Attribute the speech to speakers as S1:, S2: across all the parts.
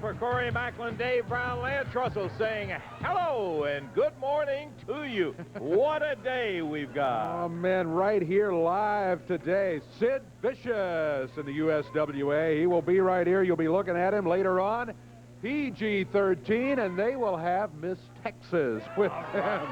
S1: for Kory Macklin, Dave Brown, Lance Russell saying hello and good morning to you. What a day we've got.
S2: Oh, man, right here live today, Sid Vicious in the USWA. He will be right here. You'll be looking at him later on. PG-13, and they will have Miss Texas with them.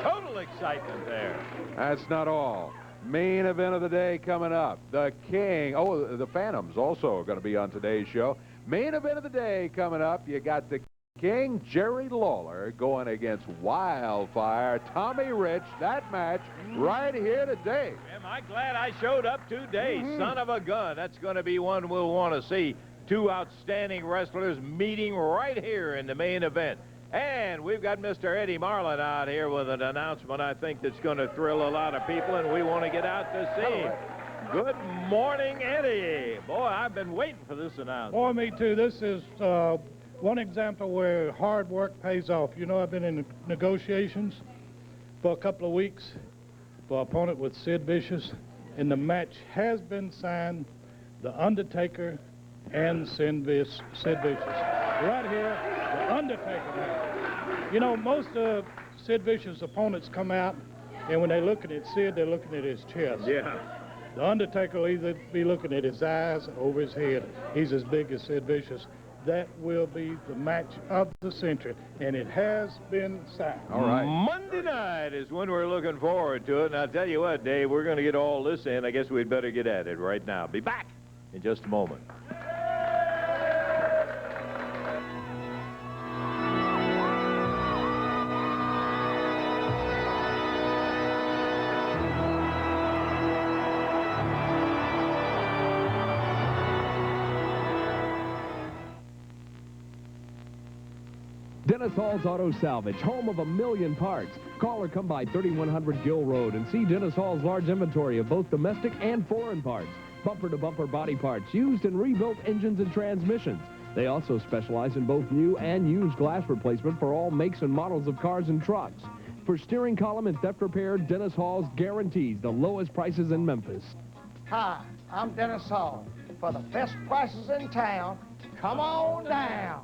S1: Total excitement there.
S2: That's not all. Main event of the day coming up. The King. Oh, the Phantoms also going to be on today's show. Main event of the day coming up. You got the King, Jerry Lawler, going against Wildfire, Tommy Rich. That match right here today.
S1: Am I glad I showed up today? Son of a gun. That's going to be one we'll want to see. Two outstanding wrestlers meeting right here in the main event. And we've got Mr. Eddie Marlin out here with an announcement I think that's going to thrill a lot of people, and we want to get out to see him. Good morning, Eddie. Boy, I've been waiting for this announcement.
S3: Boy, me too. This is one example where hard work pays off. You know, I've been in negotiations for a couple of weeks for opponent with Sid Vicious, and the match has been signed. The Undertaker and Sid Vicious. Right here, the Undertaker now. You know, most of Sid Vicious' opponents come out, and when they're looking at Sid, they're looking at his chest.
S1: Yeah.
S3: The Undertaker will either be looking at his eyes or over his head. He's as big as Sid Vicious. That will be the match of the century, and it has been signed.
S2: All right.
S1: Monday night is when we're looking forward to it, and I'll tell you what, Dave, we're going to get all this in. I guess we'd better get at it right now. Be back in just a moment.
S4: Dennis Hall's Auto Salvage, home of 1,000,000 parts. Call or come by 3100 Gill Road and see Dennis Hall's large inventory of both domestic and foreign parts. Bumper-to-bumper body parts, used and rebuilt engines and transmissions. They also specialize in both new and used glass replacement for all makes and models of cars and trucks. For steering column and theft repair, Dennis Hall's guarantees the lowest prices in Memphis.
S5: Hi, I'm Dennis Hall. For the best prices in town, come on down.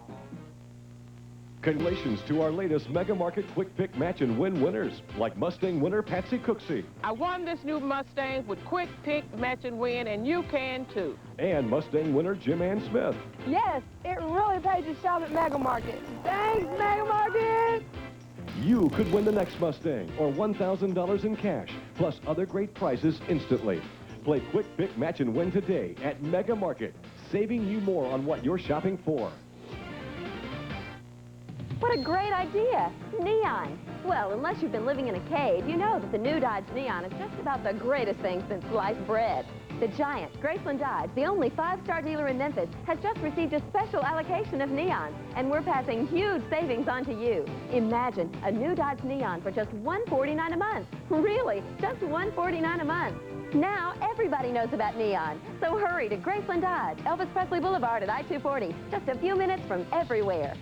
S6: Congratulations to our latest Mega Market Quick Pick Match and Win winners, like Mustang winner Patsy Cooksey.
S7: I won this new Mustang with Quick Pick Match and Win, and you can too.
S6: And Mustang winner Jim Ann Smith.
S8: Yes, it really pays to shop at Mega Market. Thanks, Mega Market!
S6: You could win the next Mustang or $1,000 in cash, plus other great prizes instantly. Play Quick Pick Match and Win today at Mega Market, saving you more on what you're shopping for.
S9: What a great idea. Neon. Well, unless you've been living in a cave, you know that the new Dodge Neon is just about the greatest thing since sliced bread. The giant Graceland Dodge, the only 5-star dealer in Memphis, has just received a special allocation of Neon, and we're passing huge savings on to you. Imagine a new Dodge Neon for just $149 a month. Really, just $149 a month. Now everybody knows about Neon, so hurry to Graceland Dodge, Elvis Presley Boulevard at I-240, just a few minutes from everywhere.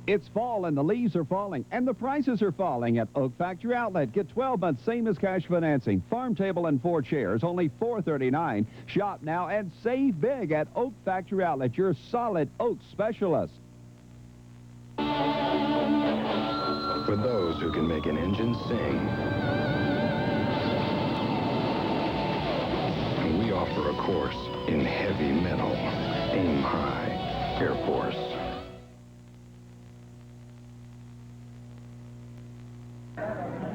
S10: It's fall and the leaves are falling and the prices are falling at Oak Factory Outlet. Get 12 months same as cash financing. Farm table and 4 chairs, only $439. Shop now and save big at Oak Factory Outlet, your solid oak specialist.
S11: For those who can make an engine sing, we offer a course in heavy metal. Aim high, Air Force.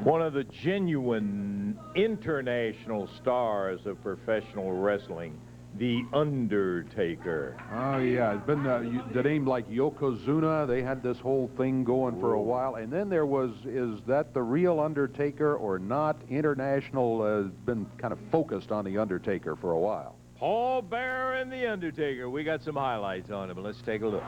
S1: One of the genuine international stars of professional wrestling, The Undertaker.
S2: Oh, yeah. It's been the name like Yokozuna. They had this whole thing going for a while. And then there was, is that the real Undertaker or not? International has been kind of focused on The Undertaker for a while.
S1: Paul Bearer and The Undertaker. We got some highlights on him. Let's take a look.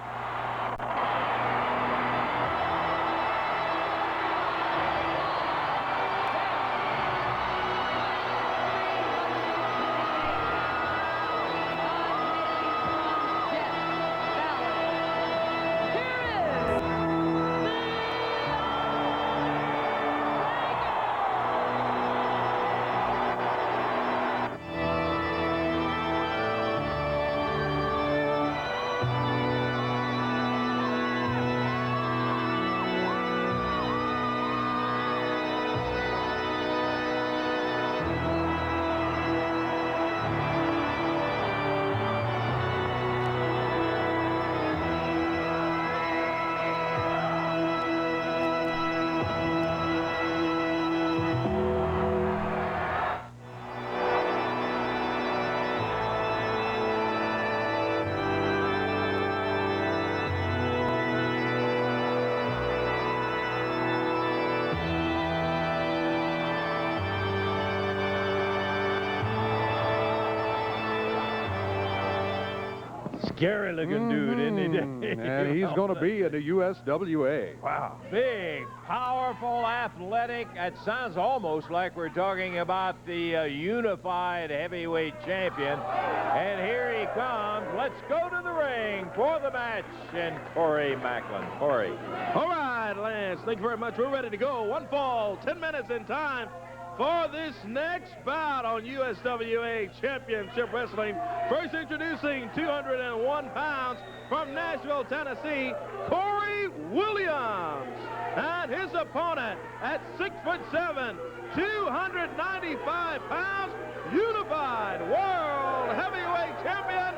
S1: scary-looking dude, isn't he?
S2: And he's going to be in the USWA.
S1: Wow. Big, powerful, athletic. It sounds almost like we're talking about the unified heavyweight champion. And here he comes. Let's go to the ring for the match. And Kory Macklin. Kory.
S12: All right, Lance. Thank you very much. We're ready to go. One fall, 10 minutes in time for this next bout on USWA Championship Wrestling. First introducing 201 pounds from Nashville, Tennessee, Kory Williams. And his opponent at 6'7", 295 pounds, unified world heavyweight champion,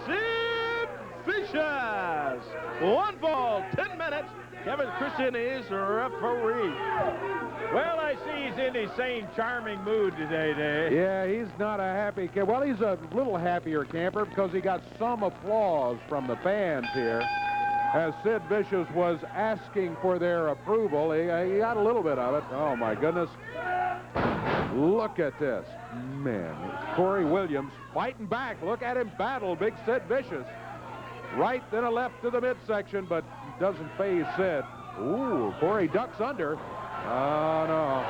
S12: Sid Vicious. One fall, 10 minutes. Kevin Christian is referee.
S1: Well, I see he's in his same charming mood today, Dave.
S2: Yeah, he's not a happy camper. Well, he's a little happier camper because he got some applause from the fans here as Sid Vicious was asking for their approval. He got a little bit of it. Oh, my goodness. Look at this. Man, Kory Williams fighting back. Look at him battle big Sid Vicious. Right, then a left to the midsection, but doesn't phase Sid. Ooh, Kory ducks under. Oh, no.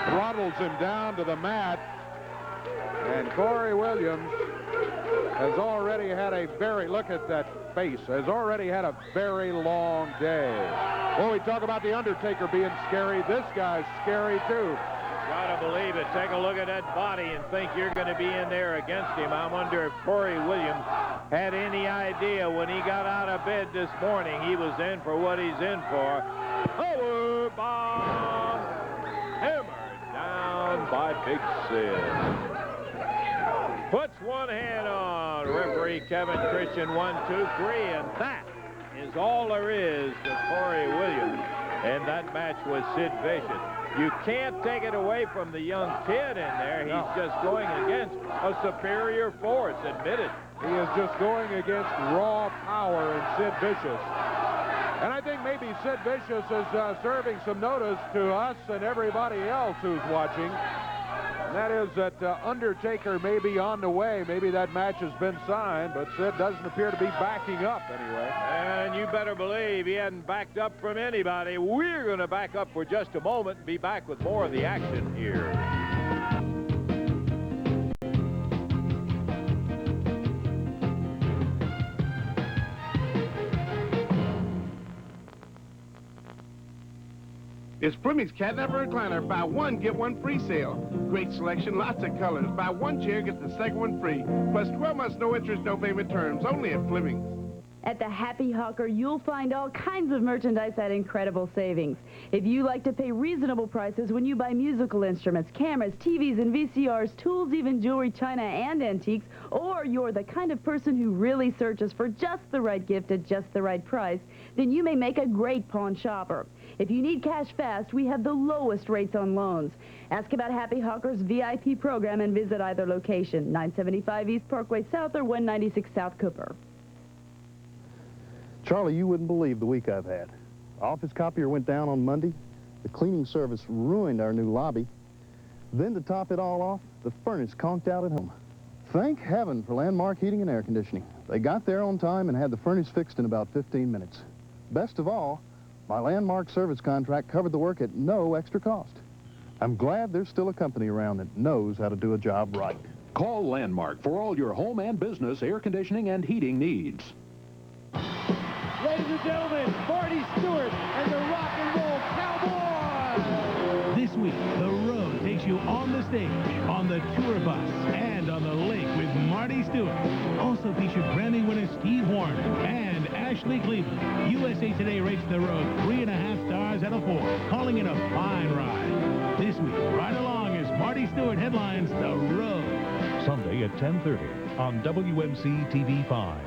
S2: Throttles him down to the mat. And Kory Williams has already had a look at that face, has already had a very long day. Oh, we talk about The Undertaker being scary. This guy's scary, too.
S1: Gotta believe it. Take a look at that body and think you're going to be in there against him. I wonder if Kory Williams had any idea when he got out of bed this morning he was in for what he's in for. Power bomb! Hammered down by Big Sid. Puts one hand on referee Kevin Christian, 1, 2, 3, and that is all there is to Kory Williams. And that match was Sid Vicious. You can't take it away from the young kid in there. He's just going against a superior force, admit it.
S2: He is just going against raw power in Sid Vicious. And I think maybe Sid Vicious is serving some notice to us and everybody else who's watching. And that is that Undertaker may be on the way. Maybe that match has been signed, but Sid doesn't appear to be backing up anyway.
S1: And you better believe he hadn't backed up from anybody. We're going to back up for just a moment and be back with more of the action here.
S13: It's Plymouth's Catnapper Recliner. Buy one, get one free sale. Great selection, lots of colors. Buy one chair, get the second one free. Plus 12 months, no interest, no payment terms. Only at Fleming's.
S14: At the Happy Hawker, you'll find all kinds of merchandise at incredible savings. If you like to pay reasonable prices when you buy musical instruments, cameras, TVs, and VCRs, tools, even jewelry, china, and antiques, or you're the kind of person who really searches for just the right gift at just the right price, then you may make a great pawn shopper. If you need cash fast, we have the lowest rates on loans. Ask about Happy Hawker's VIP program and visit either location, 975 East Parkway South or 196 South Cooper.
S15: Charlie, you wouldn't believe the week I've had. Office copier went down on Monday. The cleaning service ruined our new lobby. Then to top it all off, the furnace conked out at home. Thank heaven for Landmark Heating and Air Conditioning. They got there on time and had the furnace fixed in about 15 minutes. Best of all, my Landmark service contract covered the work at no extra cost. I'm glad there's still a company around that knows how to do a job right.
S16: Call Landmark for all your home and business air conditioning and heating needs.
S17: Ladies and gentlemen, Marty Stewart and the Rock and Roll Cowboys.
S18: This week, the road takes you on the stage, on the tour bus, and on the lake with Marty Stewart. Also featured Grammy winner Steve Wariner and Ashley Cleveland. USA Today rates the road 3.5 stars out of 4, calling it a fine ride. This week, right along as Marty Stewart headlines The Road.
S19: Sunday at 10:30 on WMC TV5.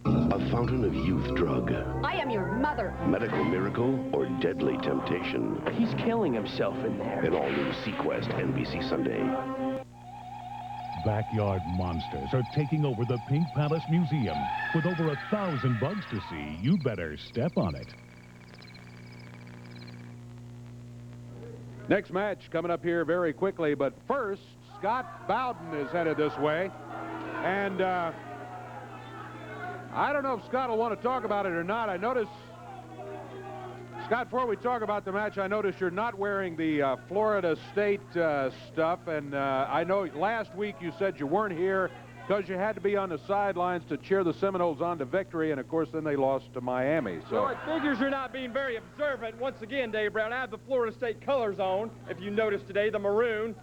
S20: A fountain of youth drug,
S9: I am your mother.
S20: medical miracle, or deadly temptation.
S21: He's killing himself in there.
S20: An all-new Sequest NBC Sunday.
S19: Backyard monsters are taking over the Pink Palace Museum. With over 1,000 bugs to see, you better step on it.
S2: Next match coming up here very quickly, but first, Scott Bowden is headed this way. And I don't know if Scott will want to talk about it or not. I notice, Scott, before we talk about the match, I noticed you're not wearing the Florida State stuff. And I know last week you said you weren't here because you had to be on the sidelines to cheer the Seminoles on to victory, and of course then they lost to Miami. So
S3: well, it figures you're not being very observant. Once again, Dave Brown, I have the Florida State colors on, if you noticed today, the maroon.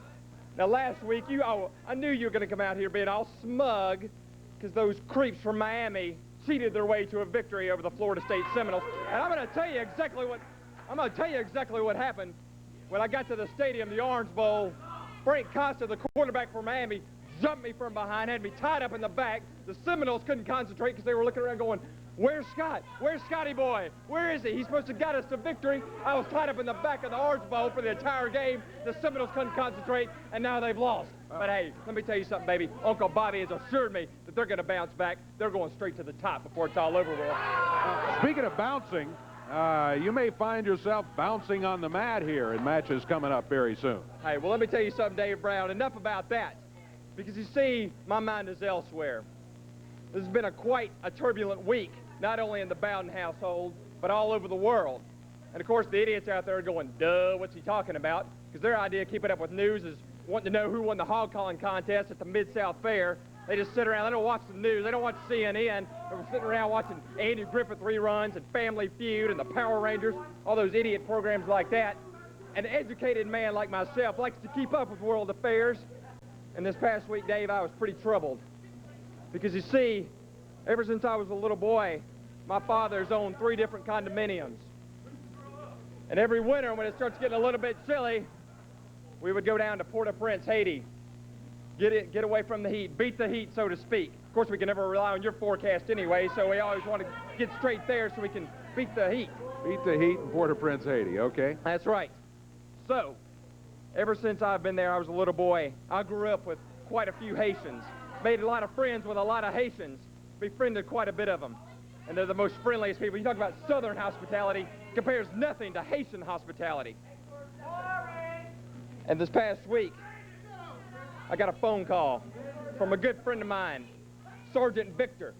S3: Now last week, I knew you were going to come out here being all smug because those creeps from Miami cheated their way to a victory over the Florida State Seminoles. And I'm going to tell you exactly what happened. When I got to the stadium, the Orange Bowl, Frank Costa, the quarterback for Miami, jumped me from behind, had me tied up in the back. The Seminoles couldn't concentrate because they were looking around going, "Where's Scott? Where's Scotty boy? Where is he? He's supposed to get us to victory." I was tied up in the back of the Orange Bowl for the entire game. The Seminoles couldn't concentrate, and now they've lost. But hey, let me tell you something, baby. Uncle Bobby has assured me that they're going to bounce back. They're going straight to the top before it's all over with.
S2: Speaking of bouncing, you may find yourself bouncing on the mat here in matches coming up very soon.
S3: Hey, well, let me tell you something, Dave Brown. Enough about that. Because you see, my mind is elsewhere. This has been quite a turbulent week, not only in the Bowden household, but all over the world. And of course, the idiots out there are going, duh, what's he talking about? Because their idea of keeping up with news is wanting to know who won the hog calling contest at the Mid-South Fair. They just sit around, they don't watch the news, they don't watch CNN. They're sitting around watching Andy Griffith reruns and Family Feud and the Power Rangers, all those idiot programs like that. An educated man like myself likes to keep up with world affairs. And this past week, Dave, I was pretty troubled. Because you see, ever since I was a little boy, my father's owned 3 different condominiums. And every winter, when it starts getting a little bit chilly, we would go down to Port-au-Prince, Haiti, get away from the heat, beat the heat, so to speak. Of course, we can never rely on your forecast anyway, so we always want to get straight there so we can beat the heat.
S2: Beat the heat in Port-au-Prince, Haiti, okay?
S3: That's right. So, ever since I've been there, I was a little boy. I grew up with quite a few Haitians. Made a lot of friends with a lot of Haitians. Befriended quite a bit of them. And they're the most friendliest people. You talk about Southern hospitality, compares nothing to Haitian hospitality. And this past week, I got a phone call from a good friend of mine, Sergeant Victor.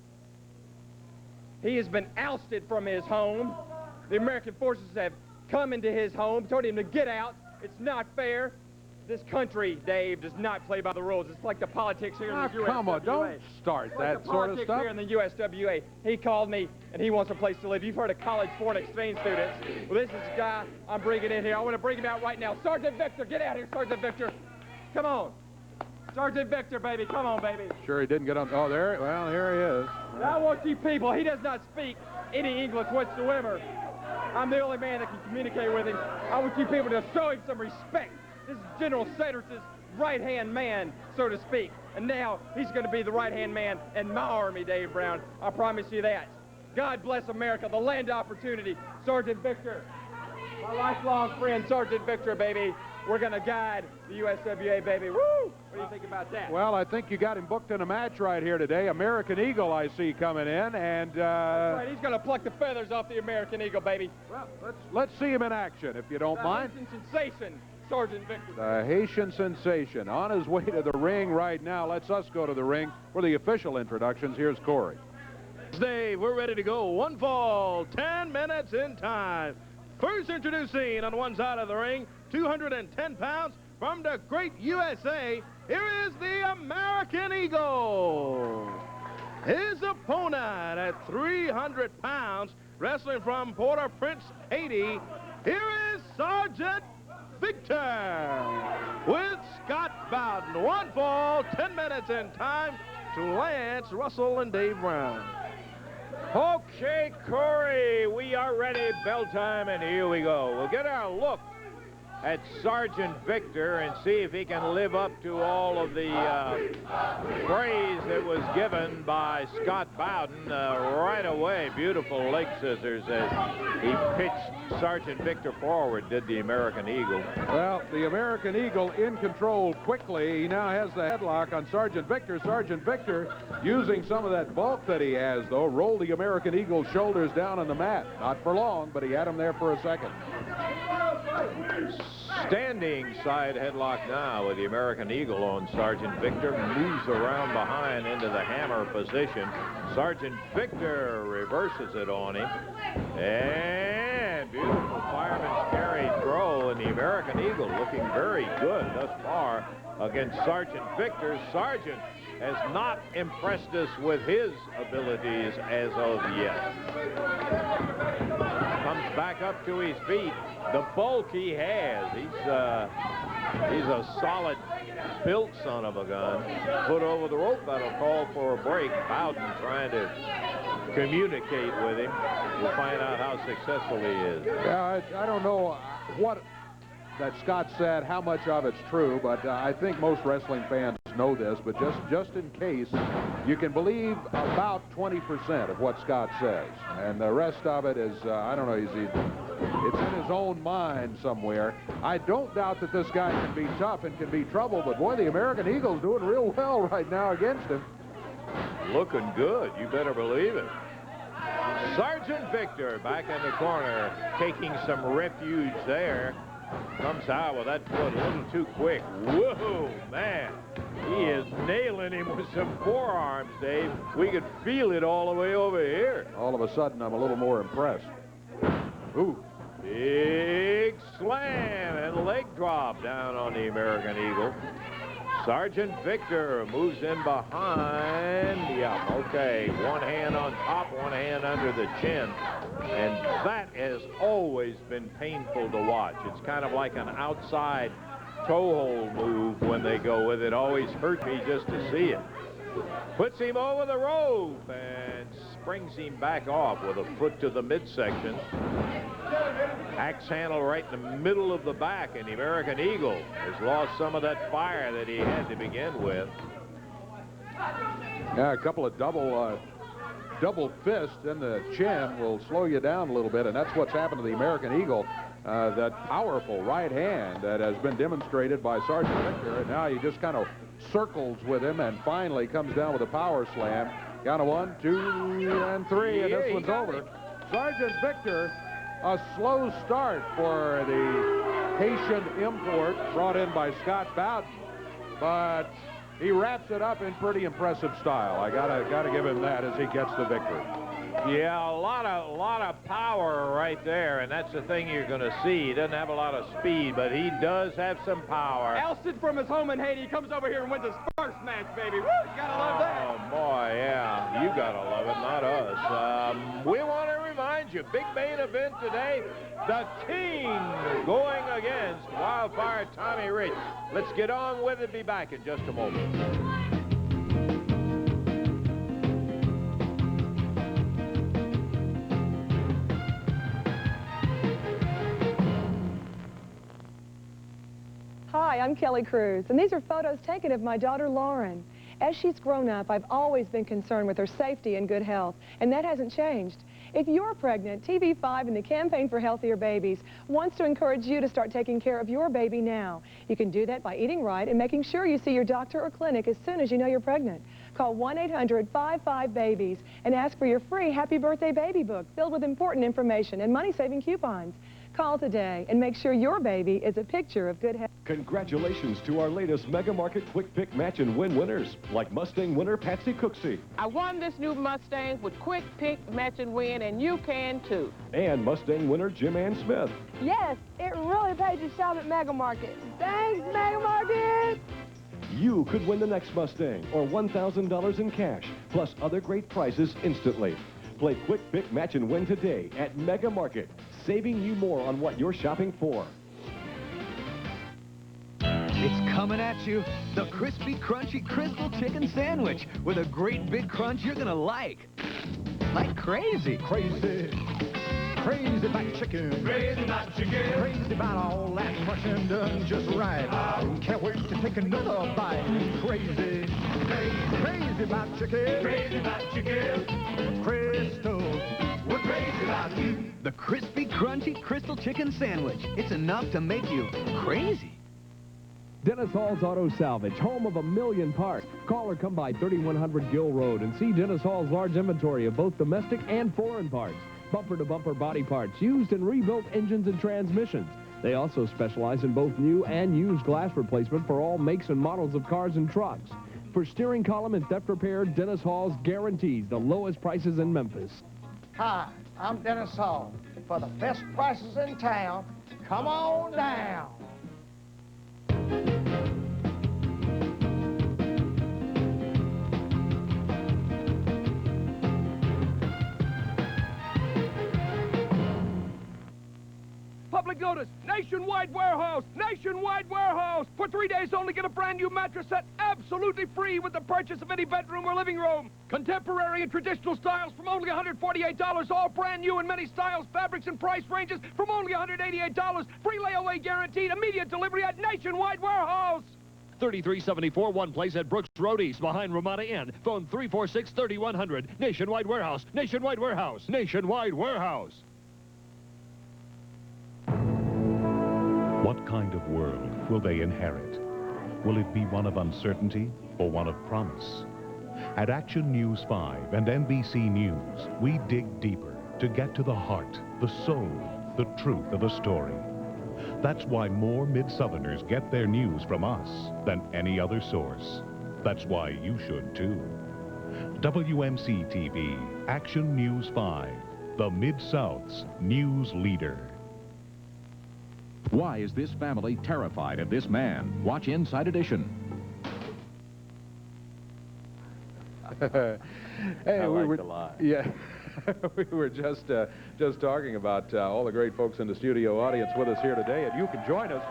S3: He has been ousted from his home. The American forces have come into his home, told him to get out. It's not fair. This country, Dave, does not play by the rules. It's like the politics here in the USWA.
S2: Come on, don't start that sort of stuff.
S3: Here in the USWA. He called me, and he wants a place to live. You've heard of college foreign exchange students. Well, this is the guy I'm bringing in here. I want to bring him out right now. Sergeant Victor, get out here, Sergeant Victor. Come on. Sergeant Victor, baby. Come on, baby.
S2: Sure he didn't get on. Oh, there. Well, here he is.
S3: Now I want you people. He does not speak any English whatsoever. I'm the only man that can communicate with him. I want you people to show him some respect. This is General Cedric's right-hand man, so to speak. And now he's going to be the right-hand man in my army, Dave Brown. I promise you that. God bless America, the land of opportunity. Sergeant Victor, my lifelong friend, Sergeant Victor, baby. We're going to guide the USWA, baby. Woo! What do you think about that?
S2: Well, I think you got him booked in a match right here today. American Eagle, I see, coming in, and...
S3: That's right. He's going to pluck the feathers off the American Eagle, baby.
S2: Well, let's see him in action, if you don't mind.
S3: Sensation. Sergeant Victor.
S2: The Haitian sensation on his way to the ring right now. Let's us go to the ring for the official introductions. Here's Cory.
S12: Dave, we're ready to go. One fall, 10 minutes in time. First introducing on one side of the ring, 210 pounds from the great USA. Here is the American Eagle. His opponent at 300 pounds, wrestling from Port-au-Prince, Haiti. Here is Sergeant Victor with Scott Bowden. One fall, 10 minutes in time to Lance Russell and Dave Brown.
S1: Okay, Cory, we are ready. Bell time, and here we go. We'll get our look at Sergeant Victor and see if he can live up to all of the praise that was given by Scott Bowden right away. Beautiful leg scissors as he pitched Sergeant Victor forward, did the American Eagle.
S2: Well, the American Eagle in control quickly. He now has the headlock on Sergeant Victor. Sergeant Victor, using some of that bulk that he has, though, rolled the American Eagle's shoulders down on the mat. Not for long, but he had him there for a second.
S1: Standing side headlock now with the American Eagle on Sergeant Victor. Moves around behind into the hammer position. Sergeant Victor reverses it on him. And beautiful fireman's carry throw, and the American Eagle looking very good thus far against Sergeant Victor. Sergeant has not impressed us with his abilities as of yet. Comes back up to his feet. The bulk he has. He's a solid built son of a gun. Foot over the rope, that'll call for a break. Bowden trying to communicate with him. We'll find out how successful he is.
S2: Yeah, I don't know what that Scott said, how much of it's true, but I think most wrestling fans know this, but just in case, you can believe about 20% of what Scott says, and the rest of it is, I don't know, it's in his own mind somewhere. I don't doubt that this guy can be tough and can be trouble, but boy, the American Eagle's doing real well right now against him.
S1: Looking good, you better believe it. Sergeant Victor back in the corner, taking some refuge there. Comes out with that foot a little too quick. Whoa, man. He is nailing him with some forearms, Dave. We could feel it all the way over here.
S2: All of a sudden, I'm a little more impressed. Ooh.
S1: Big slam and leg drop down on the American Eagle. Sergeant Victor moves in behind. Yeah, okay. One hand on top, one hand under the chin. And that has always been painful to watch. It's kind of like an outside toe hold move when they go with it. Always hurt me just to see it. Puts him over the rope and springs him back off with a foot to the midsection. Axe handle right in the middle of the back, and the American Eagle has lost some of that fire that he had to begin with.
S2: Yeah, a couple of double fists in the chin will slow you down a little bit, and that's what's happened to the American Eagle. That powerful right hand that has been demonstrated by Sergeant Victor, and now he just kind of circles with him and finally comes down with a power slam. Count of 1, 2, and 3, and this one's over. Sergeant Victor, a slow start for the Haitian import brought in by Scott Bowden, but he wraps it up in pretty impressive style. I gotta give him that as he gets the victory.
S1: Yeah, a lot of power right there, and that's the thing you're going to see. He doesn't have a lot of speed, but he does have some power.
S3: Ousted from his home in Haiti, comes over here and wins his first match, baby. Woo, you gotta love that.
S1: Oh, boy, yeah. You gotta love it, not us. We want to remind you, big main event today, the King going against Wildfire Tommy Rich. Let's get on with it. Be back in just a moment.
S8: Hi, I'm Kelly Cruz, and these are photos taken of my daughter, Lauren. As she's grown up, I've always been concerned with her safety and good health, and that hasn't changed. If you're pregnant, TV5 and the Campaign for Healthier Babies wants to encourage you to start taking care of your baby now. You can do that by eating right and making sure you see your doctor or clinic as soon as you know you're pregnant. Call 1-800-55-BABIES and ask for your free Happy Birthday Baby book filled with important information and money-saving coupons. Call today and make sure your baby is a picture of good health.
S6: Congratulations to our latest Mega Market Quick Pick Match and Win winners, like Mustang winner Patsy Cooksey.
S7: I won this new Mustang with Quick Pick Match and Win, and you can too.
S6: And Mustang winner Jim Ann Smith.
S8: Yes, it really pays to shop at Mega Market. Thanks, Mega Market!
S6: You could win the next Mustang or $1,000 in cash, plus other great prizes instantly. Play Quick Pick Match and Win today at Mega Market, saving you more on what you're shopping for.
S4: It's coming at you, the crispy, crunchy Crystal Chicken Sandwich with a great big crunch you're gonna like crazy.
S17: Crazy about chicken. Crazy about chicken. Crazy about all that crushing done just right. Can't wait to take another bite. Crazy about chicken. Crazy about chicken. Crystal, we're crazy about you.
S4: The crispy, crunchy Crystal Chicken Sandwich. It's enough to make you crazy.
S6: Dennis Hall's Auto Salvage, home of 1 million parts. Call or come by 3100 Gill Road and see Dennis Hall's large inventory of both domestic and foreign parts. Bumper-to-bumper body parts, used and rebuilt engines and transmissions.
S5: They also specialize in both new and used glass replacement for all makes and models of cars and trucks. For steering column and theft repair, Dennis Hall's guarantees the lowest prices in Memphis.
S22: Hi, I'm Dennis Hall. For the best prices in town, come on down.
S23: Public notice, nationwide warehouse, nationwide warehouse. For 3 days only, get a brand new mattress set absolutely free with the purchase of any bedroom or living room. Contemporary and traditional styles from only $148, all brand new in many styles, fabrics, and price ranges from only $188. Free layaway guaranteed, immediate delivery at Nationwide Warehouse.
S24: 3374 One Place at Brooks Road East behind Ramada Inn. Phone 346-3100. Nationwide Warehouse, Nationwide Warehouse, Nationwide Warehouse.
S19: What kind of world will they inherit? Will it be one of uncertainty or one of promise? At Action News 5 and NBC News, we dig deeper to get to the heart, the soul, the truth of a story. That's why more Mid-Southerners get their news from us than any other source. That's why you should too. WMC-TV, Action News 5, the Mid-South's news leader.
S16: Why is this family terrified of this man? Watch Inside Edition.
S2: Hey,
S1: I
S2: we
S1: like
S2: were
S1: the line.
S2: Yeah, we were just talking about all the great folks in the studio audience with us here today, and you can join us.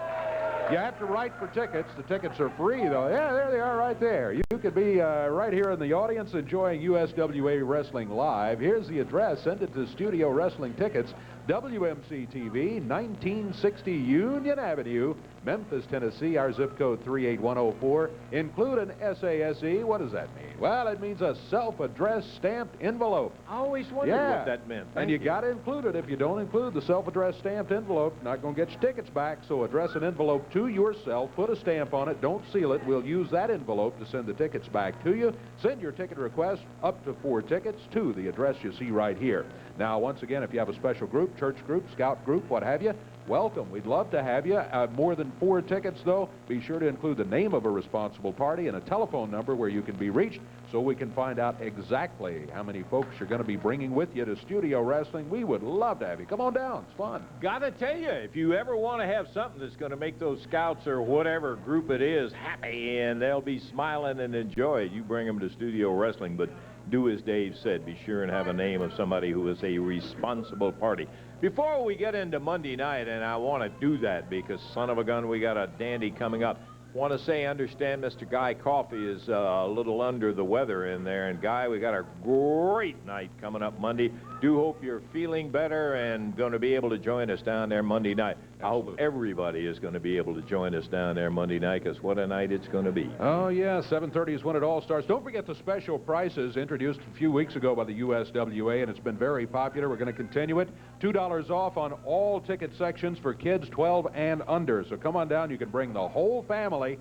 S2: You have to write for tickets. The tickets are free, though. Yeah, there they are right there. You could be right here in the audience enjoying USWA Wrestling Live. Here's the address. Send it to Studio Wrestling Tickets, WMC-TV, 1960 Union Avenue, Memphis, Tennessee. Our zip code 38104. Include an SASE. What does that mean? Well, it means a self-addressed stamped envelope.
S1: I always wondered what that meant.
S2: And you got to include it. If you don't include the self-addressed stamped envelope, not going to get your tickets back. So address an envelope to yourself, put a stamp on it, don't seal it. We'll use that envelope to send the tickets back to you. Send your ticket request up to 4 tickets to the address you see right here. Now, once again, if you have a special group, church group, scout group, what have you, welcome. We'd love to have you. More than 4 tickets, though. Be sure to include the name of a responsible party and a telephone number where you can be reached so we can find out exactly how many folks you're going to be bringing with you to Studio Wrestling. We would love to have you. Come on down. It's fun.
S1: Gotta tell you, if you ever want to have something that's going to make those scouts or whatever group it is happy and they'll be smiling and enjoy it, you bring them to Studio Wrestling. But do as Dave said, be sure and have a name of somebody who is a responsible party. Before we get into Monday night, and I want to do that because, son of a gun, we got a dandy coming up. Want to say, understand Mr. Guy Coffey is a little under the weather in there. And, Guy, we got a great night coming up Monday. Do hope you're feeling better and going to be able to join us down there Monday night. I hope everybody is going to be able to join us down there Monday night, because what a night it's going to be.
S2: Oh, yeah, 7:30 is when it all starts. Don't forget the special prices introduced a few weeks ago by the USWA, and it's been very popular. We're going to continue it. $2 off on all ticket sections for kids 12 and under. So come on down. You can bring the whole family.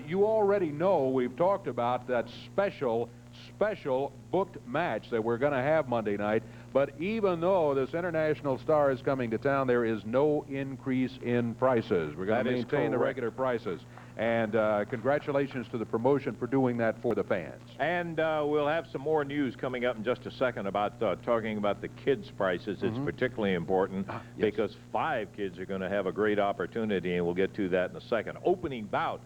S2: You already know we've talked about that special booked match that we're going to have Monday night. But even though this international star is coming to town, there is no increase in prices. We're going to maintain the regular prices. And congratulations to the promotion for doing that for the fans.
S1: And we'll have some more news coming up in just a second about talking about the kids' prices. It's particularly important because 5 kids are going to have a great opportunity, and we'll get to that in a second. Opening bout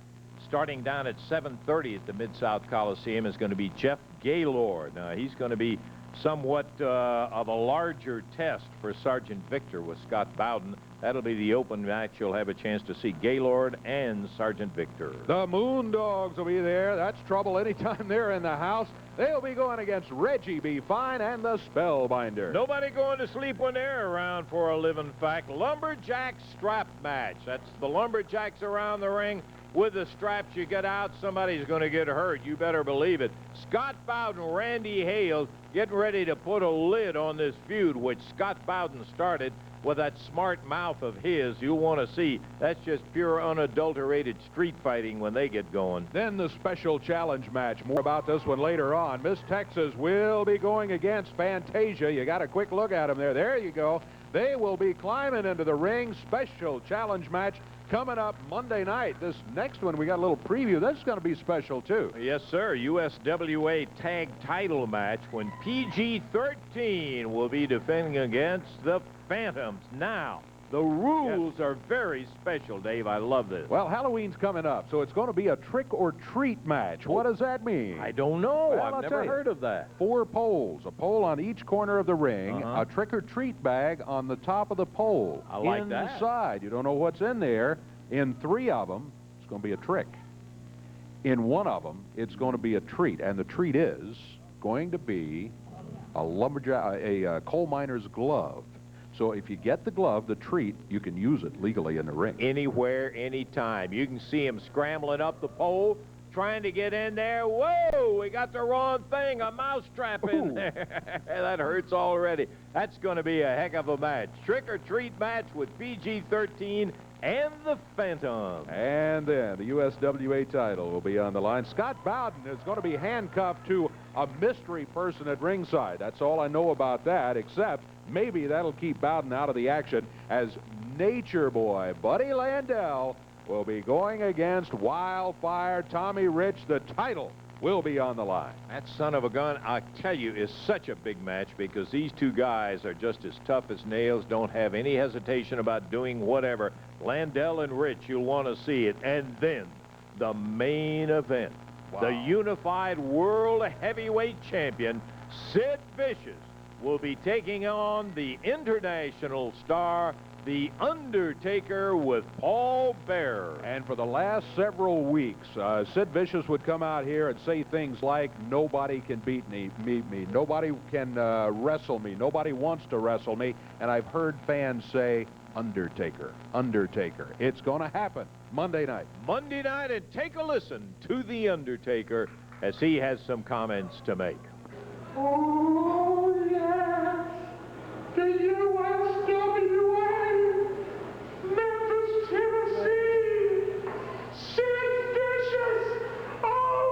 S1: starting down at 7:30 at the Mid-South Coliseum is going to be Jeff Gaylord. Now, he's going to be somewhat of a larger test for Sergeant Victor with Scott Bowden. That'll be the open match. You'll have a chance to see Gaylord and Sergeant Victor.
S2: The Moondogs will be there. That's trouble anytime they're in the house. They'll be going against Reggie B. Fine and the Spellbinder.
S1: Nobody going to sleep when they're around for a living fact. Lumberjack strap match. That's the Lumberjacks around the ring. With the straps you get out, somebody's going to get hurt. You better believe it. Scott Bowden, Randy Hale getting ready to put a lid on this feud, which Scott Bowden started with that smart mouth of his. You'll want to see. That's just pure unadulterated street fighting when they get going.
S2: Then the special challenge match. More about this one later on. Miss Texas will be going against Fantasia. You got a quick look at him there. There you go. They will be climbing into the ring. Special challenge match coming up Monday night. This next one, we got a little preview. That's going to be special, too.
S1: Yes, sir. USWA tag title match when PG-13 will be defending against the Phantoms. Now, the rules are very special, Dave. I love this.
S2: Well, Halloween's coming up, so it's going to be a trick-or-treat match. What does that mean?
S1: I don't know.
S2: Well,
S1: I've never heard of that.
S2: 4 poles, a pole on each corner of the ring, a trick-or-treat bag on the top of the pole.
S1: I like that.
S2: Inside, you don't know what's in there. In 3 of them, it's going to be a trick. In 1 of them, it's going to be a treat, and the treat is going to be a coal miner's glove. So if you get the glove, the treat, you can use it legally in the ring.
S1: Anywhere, anytime. You can see him scrambling up the pole, trying to get in there. Whoa, we got the wrong thing, a mousetrap in there. That hurts already. That's going to be a heck of a match. Trick-or-treat match with PG-13 and the Phantom.
S2: And then the USWA title will be on the line. Scott Bowden is going to be handcuffed to a mystery person at ringside. That's all I know about that, except maybe that'll keep Bowden out of the action as Nature Boy Buddy Landell will be going against Wildfire Tommy Rich. The title will be on the line.
S1: That son of a gun, I tell you, is such a big match because these 2 guys are just as tough as nails, don't have any hesitation about doing whatever. Landell and Rich, you'll want to see it. And then the main event. Wow. The unified world heavyweight champion, Sid Vicious, will be taking on the international star, The Undertaker, with Paul Bearer.
S2: And for the last several weeks, Sid Vicious would come out here and say things like, nobody can beat me, nobody can wrestle me, nobody wants to wrestle me. And I've heard fans say, Undertaker, Undertaker. It's going to happen Monday night.
S1: Monday night, and take a listen to The Undertaker as he has some comments to make.
S10: Oh, yes, the USWA, Memphis, Tennessee, Sid Vicious. Oh,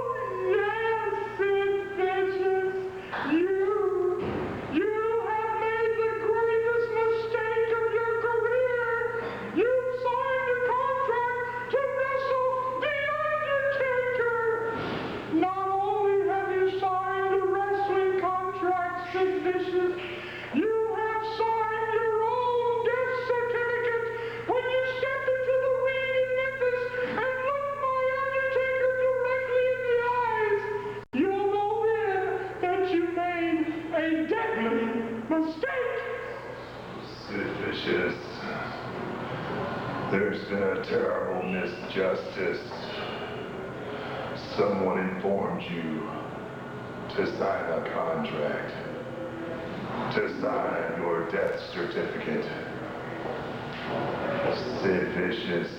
S10: yes, Sid Vicious. You have made the greatest mistake of your career. You signed a contract to wrestle The Undertaker. Not only have you signed a wrestling contract, Sid Vicious, you have signed your own death certificate when you stepped into the ring in Memphis and looked my Undertaker directly in the eyes. You'll know then that you made a deadly mistake.
S11: Sid Vicious, there's been a terrible misjustice. Someone informed you to sign a contract, to sign your death certificate. Sid Vicious,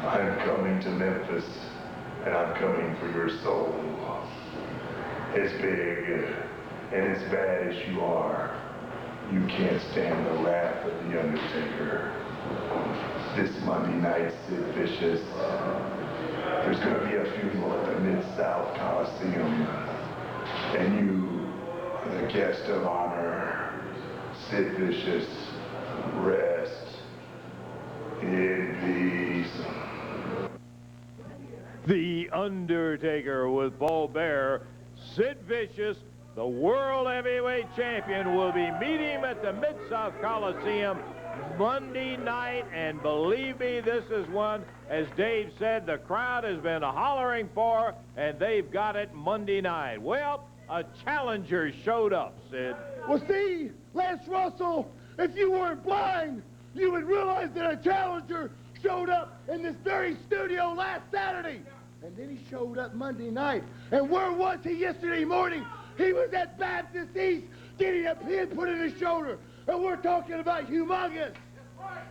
S11: I'm coming to Memphis, and I'm coming for your soul. As big and as bad as you are, you can't stand the wrath of The Undertaker. This Monday night, Sid Vicious, there's going to be a funeral at the Mid-South Coliseum, and you are the guest of honor. Sid Vicious, rest in peace.
S1: The Undertaker with Paul Bearer. Sid Vicious, the World Heavyweight Champion, will be meeting him at the Mid-South Coliseum Monday night, and believe me, this is one, as Dave said, the crowd has been hollering for, and they've got it Monday night. Well, a challenger showed up, Sid.
S22: Well, see, Lance Russell, if you weren't blind, you would realize that a challenger showed up in this very studio last Saturday. And then he showed up Monday night. And where was he yesterday morning? He was at Baptist East getting a pin put in his shoulder. And we're talking about humongous.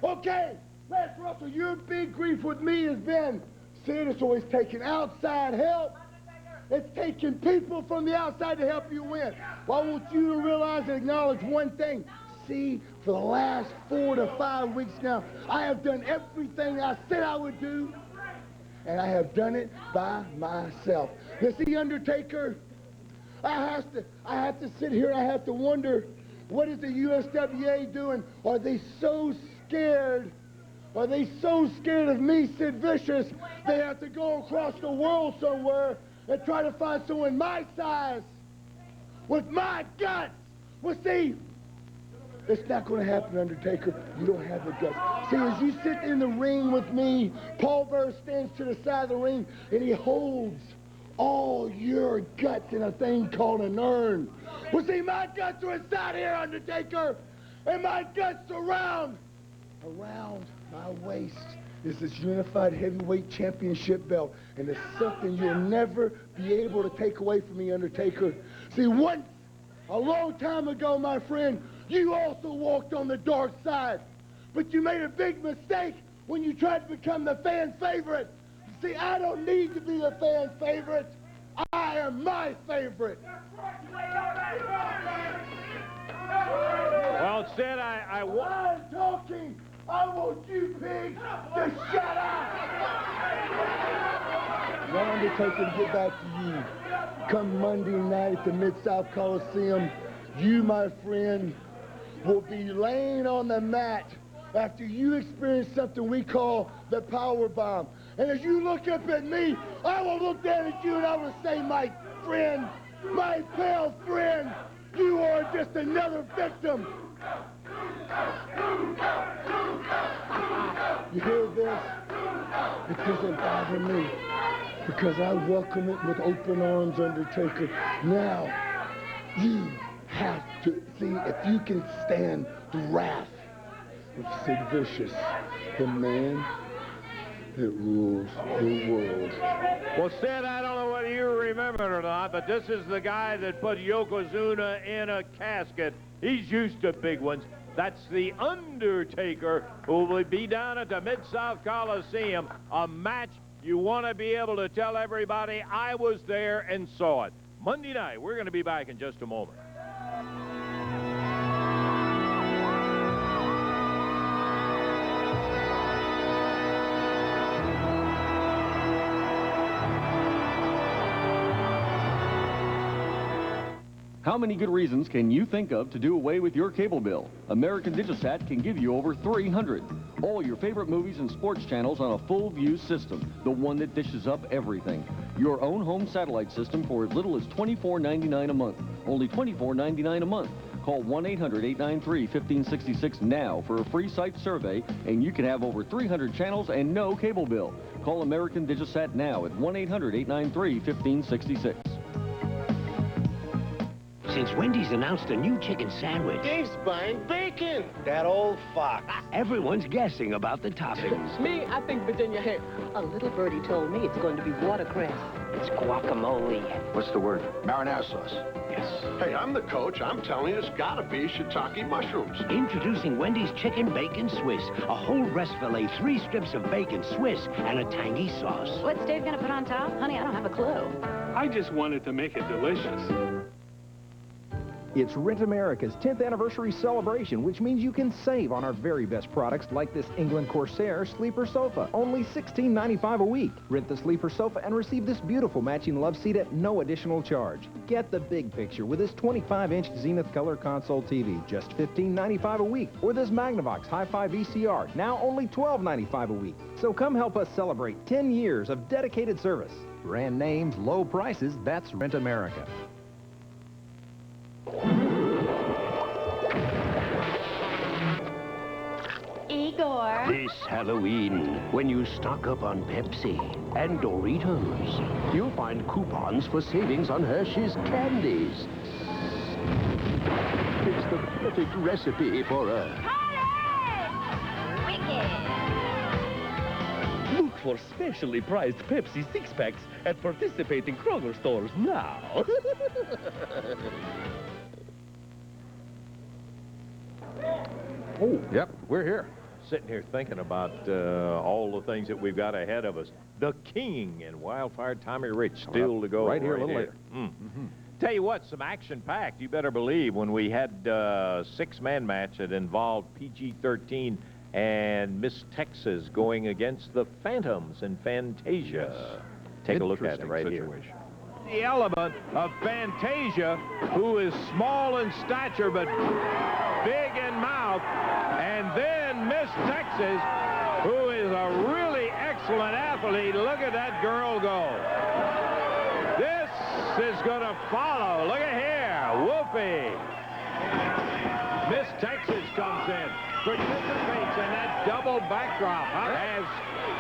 S22: Okay, Lance Russell, your big grief with me has been, Sid, it's always taking outside help. It's taking people from the outside to help you win. Well, I want you to realize and acknowledge one thing. See, for the last 4 to 5 weeks now, I have done everything I said I would do, and I have done it by myself. You see, Undertaker, I have to sit here and I have to wonder, What is the USWA doing? Are they so scared? Are they so scared of me, Sid Vicious, they have to go across the world somewhere and try to find someone my size with my guts? Well, see, it's not going to happen, Undertaker. You don't have the guts. See, as you sit in the ring with me, Paul Bearer stands to the side of the ring, and he holds all your guts in a thing called an urn. Well, see, my guts are inside here, Undertaker, and my guts around my waist is this unified heavyweight championship belt, and it's something you'll never be able to take away from me, Undertaker. See, once, a long time ago, my friend, you also walked on the dark side, but you made a big mistake when you tried to become the fan favorite. See, I don't need to be the fan favorite. I am my favorite.
S1: Well, Sid,
S22: I'm talking. I want you pigs to shut up. Now, Undertaker, to get back to you. Come Monday night at the Mid-South Coliseum, you, my friend, will be laying on the mat after you experience something we call the power bomb. And as you look up at me, I will look down at you and I will say, my friend, my pal friend, you are just another victim. You hear this? It doesn't bother me because I welcome it with open arms, Undertaker. Now, you have to see if you can stand the wrath of Sid Vicious, the man that rules the world.
S1: Well, Sid, I don't know whether you remember it or not, but this is the guy that put Yokozuna in a casket. He's used to big ones. That's the Undertaker, who will be down at the Mid-South Coliseum, a match you want to be able to tell everybody I was there and saw it. Monday night, we're going to be back in just a moment.
S13: How many good reasons can you think of to do away with your cable bill? American Digisat can give you over 300. All your favorite movies and sports channels on a full view system, the one that dishes up everything. Your own home satellite system for as little as $24.99 a month. Only $24.99 a month. Call 1-800-893-1566 now for a free site survey, and you can have over 300 channels and no cable bill. Call American Digisat now at 1-800-893-1566.
S14: Since Wendy's announced a new chicken sandwich,
S10: Dave's buying bacon. That old fox.
S14: everyone's guessing about the toppings.
S7: Me, I think Virginia Hare.
S15: A little birdie told me it's going to be watercress.
S14: It's guacamole.
S18: What's the word? Marinara sauce.
S14: Yes.
S18: Hey, I'm the coach. I'm telling you, it's gotta be shiitake mushrooms.
S14: Introducing Wendy's Chicken Bacon Swiss. A whole breast fillet, 3 strips of bacon Swiss, and a tangy sauce.
S9: What's Dave gonna put on top? Honey, I don't have a clue.
S25: I just wanted to make it delicious.
S26: It's Rent America's 10th anniversary celebration, which means you can save on our very best products like this England Corsair sleeper sofa. Only $16.95 a week. Rent the sleeper sofa and receive this beautiful matching love seat at no additional charge. Get the big picture with this 25-inch Zenith Color Console TV, just $15.95 a week. Or this Magnavox Hi-Fi VCR, now only $12.95 a week. So come help us celebrate 10 years of dedicated service. Brand names, low prices, that's Rent America.
S9: Igor.
S14: This Halloween, when you stock up on Pepsi and Doritos, you'll find coupons for savings on Hershey's candies. It's the perfect recipe for a...
S27: Look for specially priced Pepsi 6-packs at participating Kroger stores now.
S2: Oh, yep, we're here.
S1: Sitting here thinking about all the things that we've got ahead of us. The King and Wildfire Tommy Rich still to go.
S2: Right here a little later.
S1: Tell you what, some action-packed, you better believe, when we had a 6-man match that involved PG-13 and Miss Texas going against the Phantoms and Fantasia. Take a look at it right here. the element of Fantasia, who is small in stature but big in mouth, and then Miss Texas, who is a really excellent athlete. Look at that girl go. This is going to follow. Look at here, Wolfie. Miss Texas comes in, participates in that double backdrop as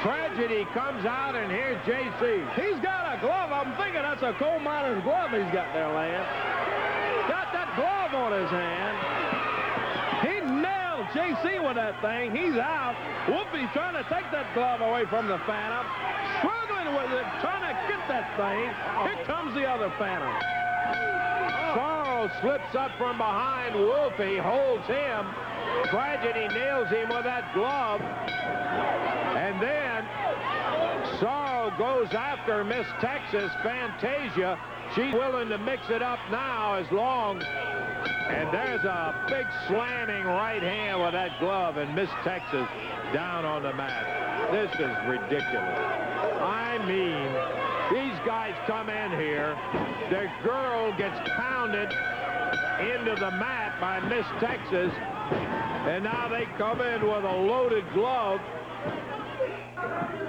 S1: Tragedy comes out, and here's JC.
S3: He's got a glove. I'm thinking that's a coal miner's glove he's got there, Lance. Got that glove on his hand. He nailed JC with that thing. He's out. Wolfie's trying to take that glove away from the Phantom. Struggling with it, trying to get that thing. Here comes the other Phantom.
S1: Sorrow slips up from behind Wolfie, holds him. Tragedy nails him with that glove. And then Sorrow goes after Miss Texas, Fantasia. She's willing to mix it up now as long. And there's a big slamming right hand with that glove, and Miss Texas down on the mat. This is ridiculous. I mean, these guys come in here, their girl gets pounded into the mat by Miss Texas, and now they come in with a loaded glove.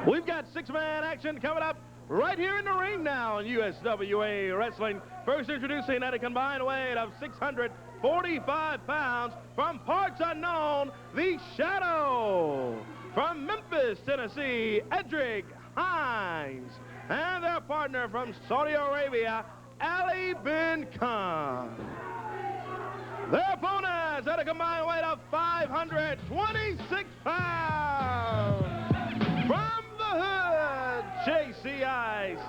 S3: We've got six-man action coming up right here in the ring now in USWA Wrestling. First introducing at a combined weight of 645 pounds from parts unknown, the Shadow. From Memphis, Tennessee, Edrick, Hines. And their partner from Saudi Arabia, Ali bin Khan. Their opponents at a combined weight of 526 pounds. From the hood, JC Ice,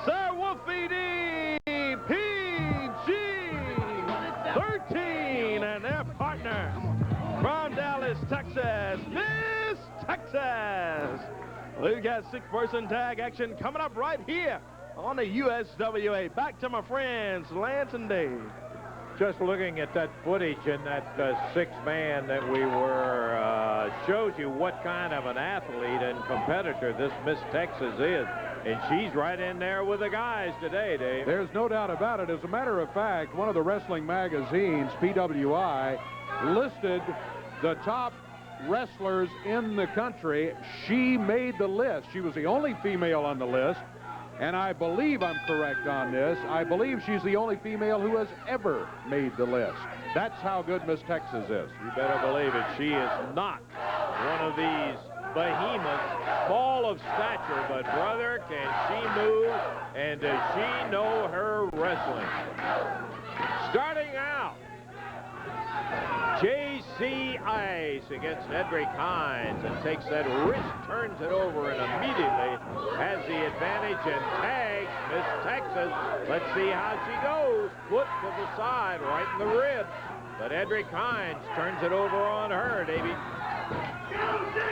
S3: Sir Wolfie D, PG-13, and their partner from Dallas, Texas, Miss Texas. We've got six-person tag action coming up right here on the USWA. Back to my friends, Lance and Dave.
S1: Just looking at that footage and that six-man that we were, shows you what kind of an athlete and competitor this Miss Texas is. And she's right in there with the guys today, Dave.
S2: There's no doubt about it. As a matter of fact, one of the wrestling magazines, PWI, listed the top wrestlers in the country. She made the list. She was the only female on the list. And I believe I'm correct on this. I believe she's the only female who has ever made the list. That's how good Miss Texas is.
S1: You better believe it. She is not one of these behemoths, small of stature, but brother, can she move, and does she know her wrestling. Starting out, J.C. Ice against Edrick Hines, and takes that wrist, turns it over, and immediately has the advantage and tags Miss Texas. Let's see how she goes. Foot to the side, right in the rib. But Edrick Hines turns it over on her, Davey.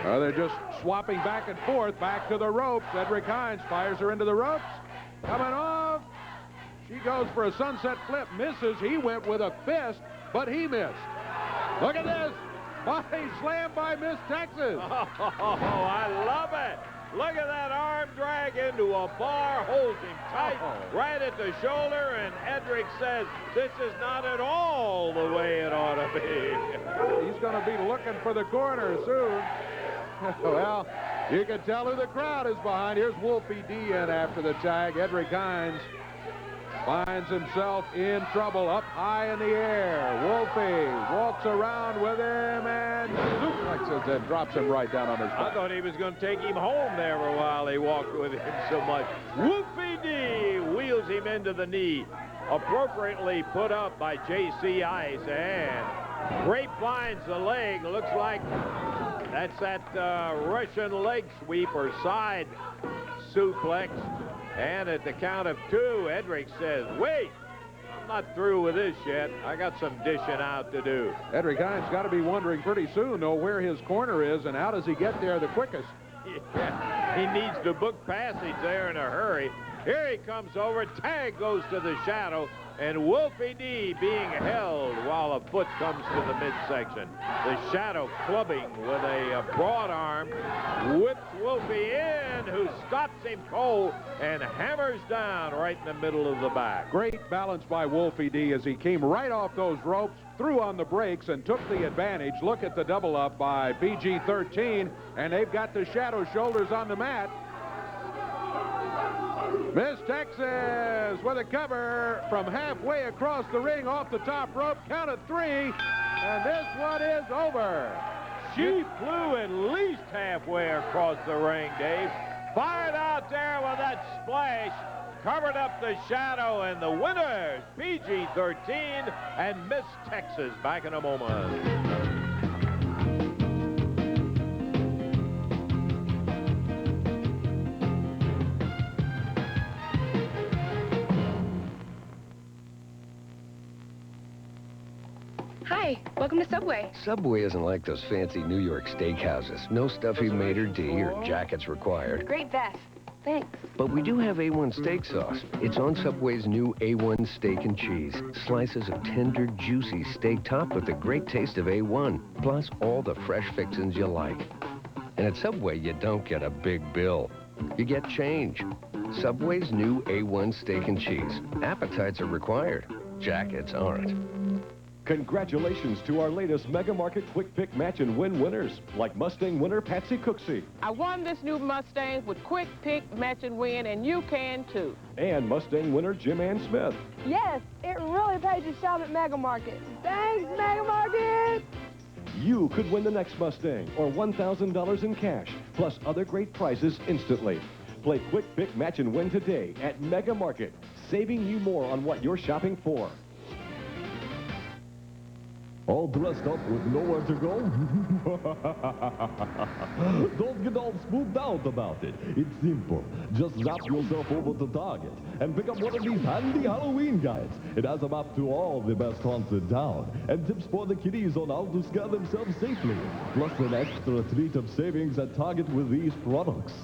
S2: They're just swapping back and forth, back to the ropes. Edrick Hines fires her into the ropes. Coming off. She goes for a sunset flip, misses. He went with a fist, but he missed. Look at this. Body slam by Miss Texas.
S1: Oh, I love it. Look at that arm drag into a bar, holds him tight right at the shoulder, and Edrick says, this is not at all the way it ought to be.
S2: He's going to be looking for the corner soon. Well, you can tell who the crowd is behind. Here's Wolfie D in after the tag. Edrick Hines finds himself in trouble up high in the air. Wolfie walks around with him and suplexes and drops him right down on his back.
S1: I thought he was going to take him home there for a while. He walked with him so much. Wolfie D wheels him into the knee. Appropriately put up by J.C. Ice, and grapevines the leg. Looks like that's that Russian leg sweep or side suplex. And at the count of two, Edrick says, wait, I'm not through with this yet. I got some dishing out to do.
S2: Edrick Hines got to be wondering pretty soon, though, where his corner is and how does he get there the quickest.
S1: Yeah, he needs to book passage there in a hurry. Here he comes over. Tag goes to the Shadow, and Wolfie D being held while a foot comes to the midsection. The Shadow clubbing with a broad arm, whips Wolfie in, who stops him cold and hammers down right in the middle of the back.
S2: Great balance by Wolfie D as he came right off those ropes, threw on the brakes, and took the advantage. Look at the double up by PG-13, and they've got the shadow shoulders on the mat. Miss Texas with a cover from halfway across the ring off the top rope. Count of 3, and this one is over.
S1: She flew at least halfway across the ring, Dave. Fired out there with that splash, covered up the shadow, and the winners, PG-13 and Miss Texas. Back in a moment.
S4: Hi, welcome to Subway.
S14: Subway isn't like those fancy New York steakhouses. No stuffy maitre d' or jackets required.
S4: Great vest. Thanks.
S14: But we do have A1 steak sauce. It's on Subway's new A1 steak and cheese. Slices of tender, juicy steak topped with the great taste of A1, plus all the fresh fixings you like. And at Subway, you don't get a big bill. You get change. Subway's new A1 steak and cheese. Appetites are required. Jackets aren't.
S6: Congratulations to our latest Mega Market Quick Pick Match and Win winners, like Mustang winner Patsy Cooksey.
S7: I won this new Mustang with quick pick, match, and win, and you can too.
S6: And Mustang winner Jim Ann Smith.
S8: Yes, it really pays to shop at Mega Market. Thanks, Mega Market!
S6: You could win the next Mustang or $1,000 in cash, plus other great prizes instantly. Play Quick Pick Match and Win today at Mega Market, saving you more on what you're shopping for.
S5: All dressed up with nowhere to go? Don't get all spooked out about it. It's simple. Just zap yourself over to Target and pick up one of these handy Halloween guides. It has a map to all the best haunts in town and tips for the kiddies on how to scare themselves safely. Plus an extra treat of savings at Target with these products.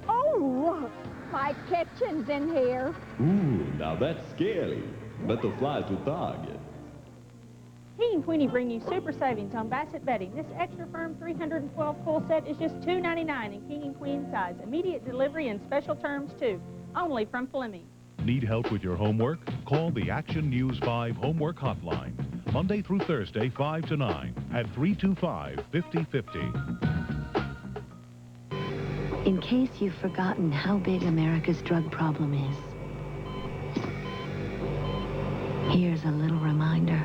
S8: Oh, my kitchen's in here.
S5: Ooh, now that's scary. Better fly to Target.
S12: King and Queenie bring you super savings on Bassett bedding. This extra firm 312 full set is just $2.99 in king and queen size. Immediate delivery and special terms too. Only from Fleming.
S19: Need help with your homework? Call the Action News 5 Homework Hotline. Monday through Thursday, 5 to 9 at 325-5050.
S17: In case you've forgotten how big America's drug problem is, here's a little reminder.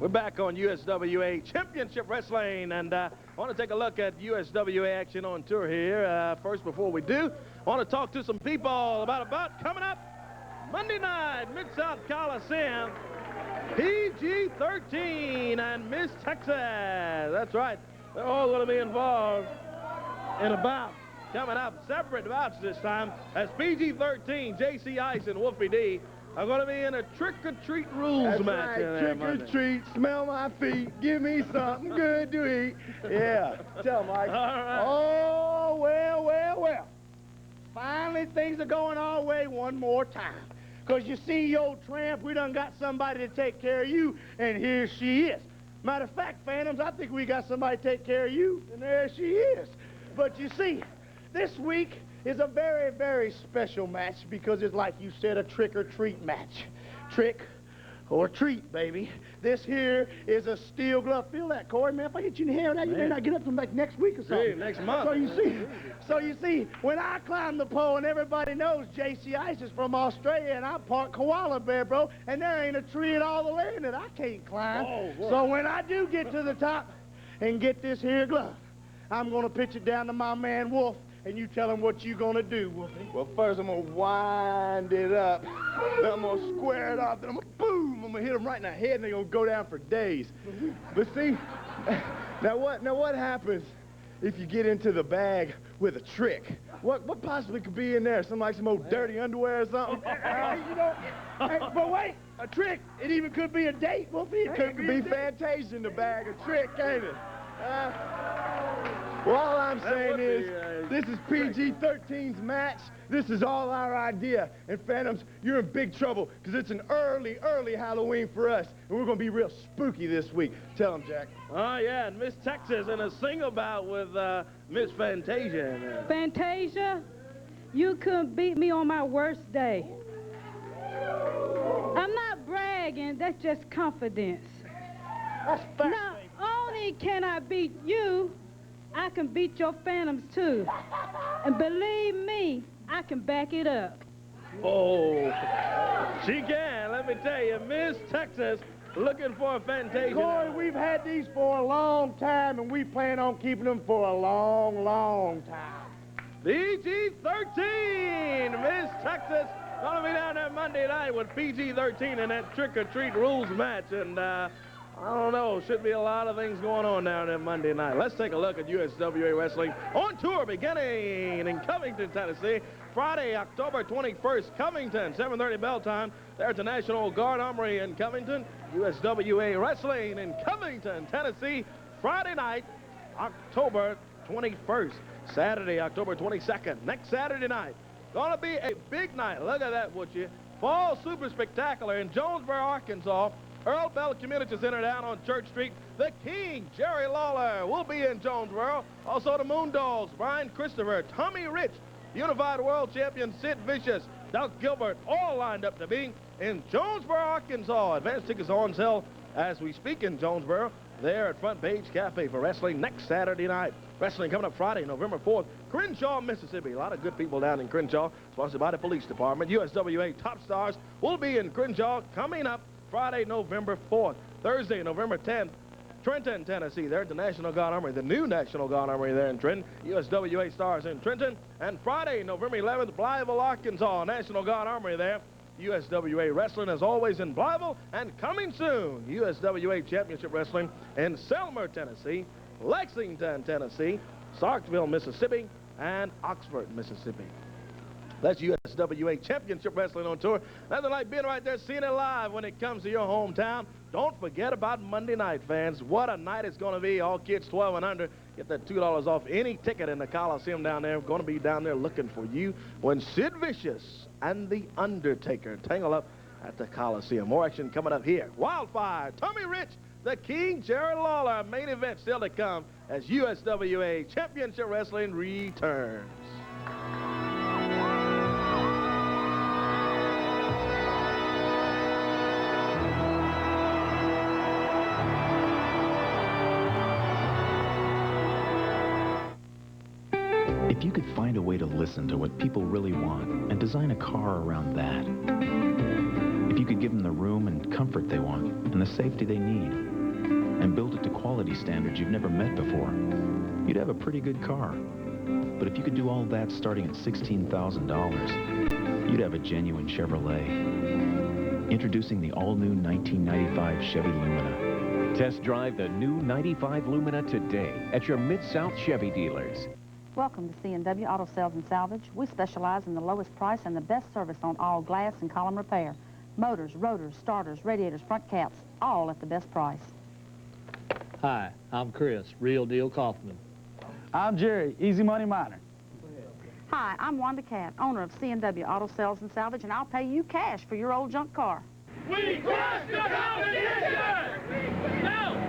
S3: We're back on USWA Championship Wrestling, and I want to take a look at USWA action on tour here. First, before we do, I want to talk to some people about coming up Monday night, Mid-South Coliseum, PG-13 and Miss Texas. That's right. They're all going to be involved in a bout. Coming up, separate bouts this time, as PG-13, JC Ice and Wolfie D are going to be in a trick-or-treat rules match.
S22: Right. Trick-or-treat, smell my feet, give me something good to eat. Yeah, tell Mike.
S3: All right.
S22: Oh, well, well, well. Finally, things are going our way one more time. Because you see, you old tramp, we done got somebody to take care of you, and here she is. Matter of fact, Phantoms, I think we got somebody to take care of you, and there she is. But you see, this week is a very, very special match because it's like you said, a trick-or-treat match. Trick or treat, baby. This here is a steel glove. Feel that, Cory, man. If I hit you in the hand, you may not get up till like next week or something.
S3: Hey, next month.
S22: So you see, when I climb the pole and everybody knows JC Ice is from Australia and I'm part koala bear, bro, and there ain't a tree in all the land that I can't climb.
S3: Oh,
S22: so when I do get to the top and get this here glove, I'm going to pitch it down to my man Wolf, and you tell him what you gonna do, Wolfie.
S3: Well, first I'm gonna wind it up, then I'm gonna square it off, then I'm gonna boom, I'm gonna hit him right in the head, and they're gonna go down for days. But see, now what happens if you get into the bag with a trick? What possibly could be in there? Some old dirty underwear or something?
S22: But wait, a trick. It even could be a date, Wolfie.
S3: It could be Fantasia in the bag, a trick, ain't it?
S22: Well, all I'm saying is, this is PG-13's match. This is all our idea. And Phantoms, you're in big trouble, because it's an early Halloween for us. And we're going to be real spooky this week. Tell them, Jack.
S3: Oh, yeah, and Miss Texas in a single bout with Miss Fantasia.
S11: Fantasia, you couldn't beat me on my worst day. I'm not bragging, that's just confidence.
S22: That's fact.
S11: Not only can I beat you, I can beat your Phantoms too. And believe me, I can back it up.
S3: Oh, she can, let me tell you. Miss Texas looking for a Fantasia.
S22: Cory, we've had these for a long time, and we plan on keeping them for a long time.
S3: PG-13, Miss Texas gonna be down there Monday night with PG-13 in that trick-or-treat rules match, and I don't know, should be a lot of things going on down there Monday night. Let's take a look at USWA Wrestling on tour beginning in Covington, Tennessee. Friday, October 21st, Covington, 7:30 bell time. There at the National Guard Armory in Covington. USWA Wrestling in Covington, Tennessee. Friday night, October 21st. Saturday, October 22nd. Next Saturday night. Gonna be a big night. Look at that, would you? Fall Super Spectacular in Jonesboro, Arkansas. Earl Bell Community Center down on Church Street. The King, Jerry Lawler, will be in Jonesboro. Also the Moondogs, Brian Christopher, Tommy Rich, Unified World Champion Sid Vicious, Doug Gilbert, all lined up to be in Jonesboro, Arkansas. Advance tickets on sale as we speak in Jonesboro. There at Front Page Cafe for wrestling next Saturday night. Wrestling coming up Friday, November 4th, Crenshaw, Mississippi. A lot of good people down in Crenshaw, sponsored by the police department. USWA Top Stars will be in Crenshaw coming up Friday, November 4th. Thursday, November 10th, Trenton, Tennessee. There at the National Guard Armory, the new National Guard Armory there in Trenton. USWA Stars in Trenton. And Friday, November 11th, Blytheville, Arkansas. National Guard Armory there. USWA Wrestling, as always, in Blytheville. And coming soon, USWA Championship Wrestling in Selmer, Tennessee, Lexington, Tennessee, Starkville, Mississippi, and Oxford, Mississippi. That's USWA Championship Wrestling on tour. Nothing like being right there, seeing it live when it comes to your hometown. Don't forget about Monday night, fans. What a night it's going to be. All kids 12 and under get that $2 off any ticket in the Coliseum down there. We're going to be down there looking for you when Sid Vicious and The Undertaker tangle up at the Coliseum. More action coming up here. Wildfire, Tommy Rich, The King, Jerry Lawler. Main event still to come as USWA Championship Wrestling returns.
S13: If you could find a way to listen to what people really want and design a car around that. If you could give them the room and comfort they want and the safety they need and build it to quality standards you've never met before, you'd have a pretty good car. But if you could do all that starting at $16,000, you'd have a genuine Chevrolet. Introducing the all-new 1995 Chevy Lumina.
S16: Test drive the new 95 Lumina today at your Mid-South Chevy dealers.
S20: Welcome to C&W Auto Sales and Salvage. We specialize in the lowest price and the best service on all glass and column repair. Motors, rotors, starters, radiators, front caps, all at the best price.
S21: Hi, I'm Chris, Real Deal Kaufman.
S23: I'm Jerry, Easy Money Miner.
S20: Hi, I'm Wanda Cat, owner of C&W Auto Sales and Salvage, and I'll pay you cash for your old junk car.
S10: We crush the competition! No!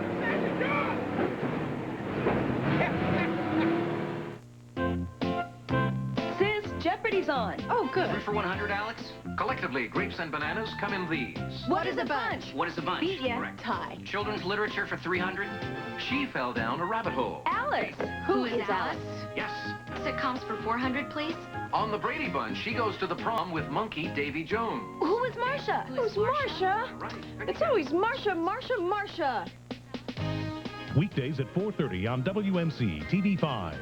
S24: Jeopardy's on. Oh, good.
S28: 3 for 100, Alex. Collectively, grapes and bananas come in these.
S24: What is a bunch?
S28: What is a bunch?
S24: Beat ya.
S28: Correct.
S24: Tie.
S28: Children's literature for 300. She fell down a rabbit hole.
S24: Alex. Who is Alice?
S28: Yes.
S24: Sitcoms for 400, please.
S28: On the Brady Bunch, she goes to the prom with monkey Davy Jones.
S24: Who is Marcia? Who's Marcia?
S28: Right.
S24: It's always Marcia, Marcia, Marcia.
S19: Weekdays at 4:30 on WMC TV5.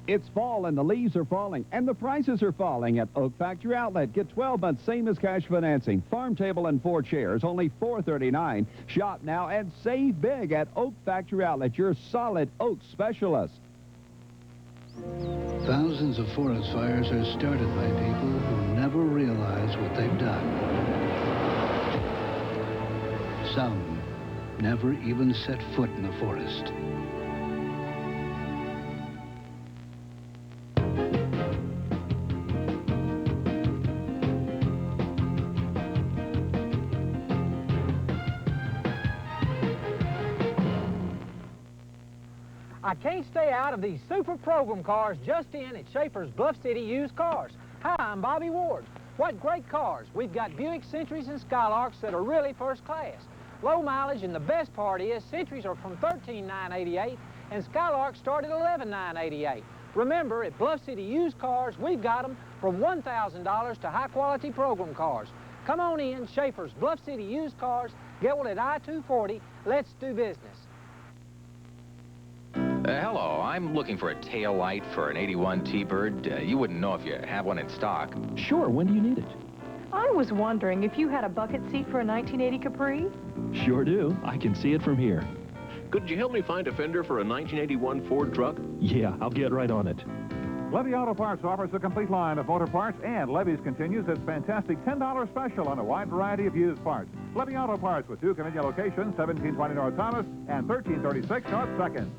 S26: It's fall and the leaves are falling and the prices are falling at Oak Factory Outlet. Get 12 months same as cash financing. Farm table and 4 chairs, only $439. Shop now and save big at Oak Factory Outlet, your solid oak specialist.
S29: Thousands of forest fires are started by people who never realize what they've done. Some never even set foot in the forest.
S1: I can't stay out of these super program cars just in at Schaefer's Bluff City Used Cars. Hi, I'm Bobby Ward. What great cars. We've got Buick Centuries and Skylarks that are really first class. Low mileage, and the best part is Centuries are from $13,988 and Skylarks start at $11,988. Remember, at Bluff City Used Cars, we've got them from $1,000 to high-quality program cars. Come on in, Schaefer's Bluff City Used Cars, get one at I-240. Let's do business.
S28: Hello, I'm looking for a tail light for an 81 T-Bird. You wouldn't know if you have one in stock.
S2: Sure, when do you need it?
S4: I was wondering if you had a bucket seat for a 1980 Capri?
S2: Sure do. I can see it from here.
S9: Could you help me find a fender for a 1981 Ford truck?
S2: Yeah, I'll get right on it.
S14: Levy Auto Parts offers a complete line of motor parts, and Levy's continues its fantastic $10 special on a wide variety of used parts. Levy Auto Parts with 2 convenient locations, 1720 North Thomas and 1336 North 2nd.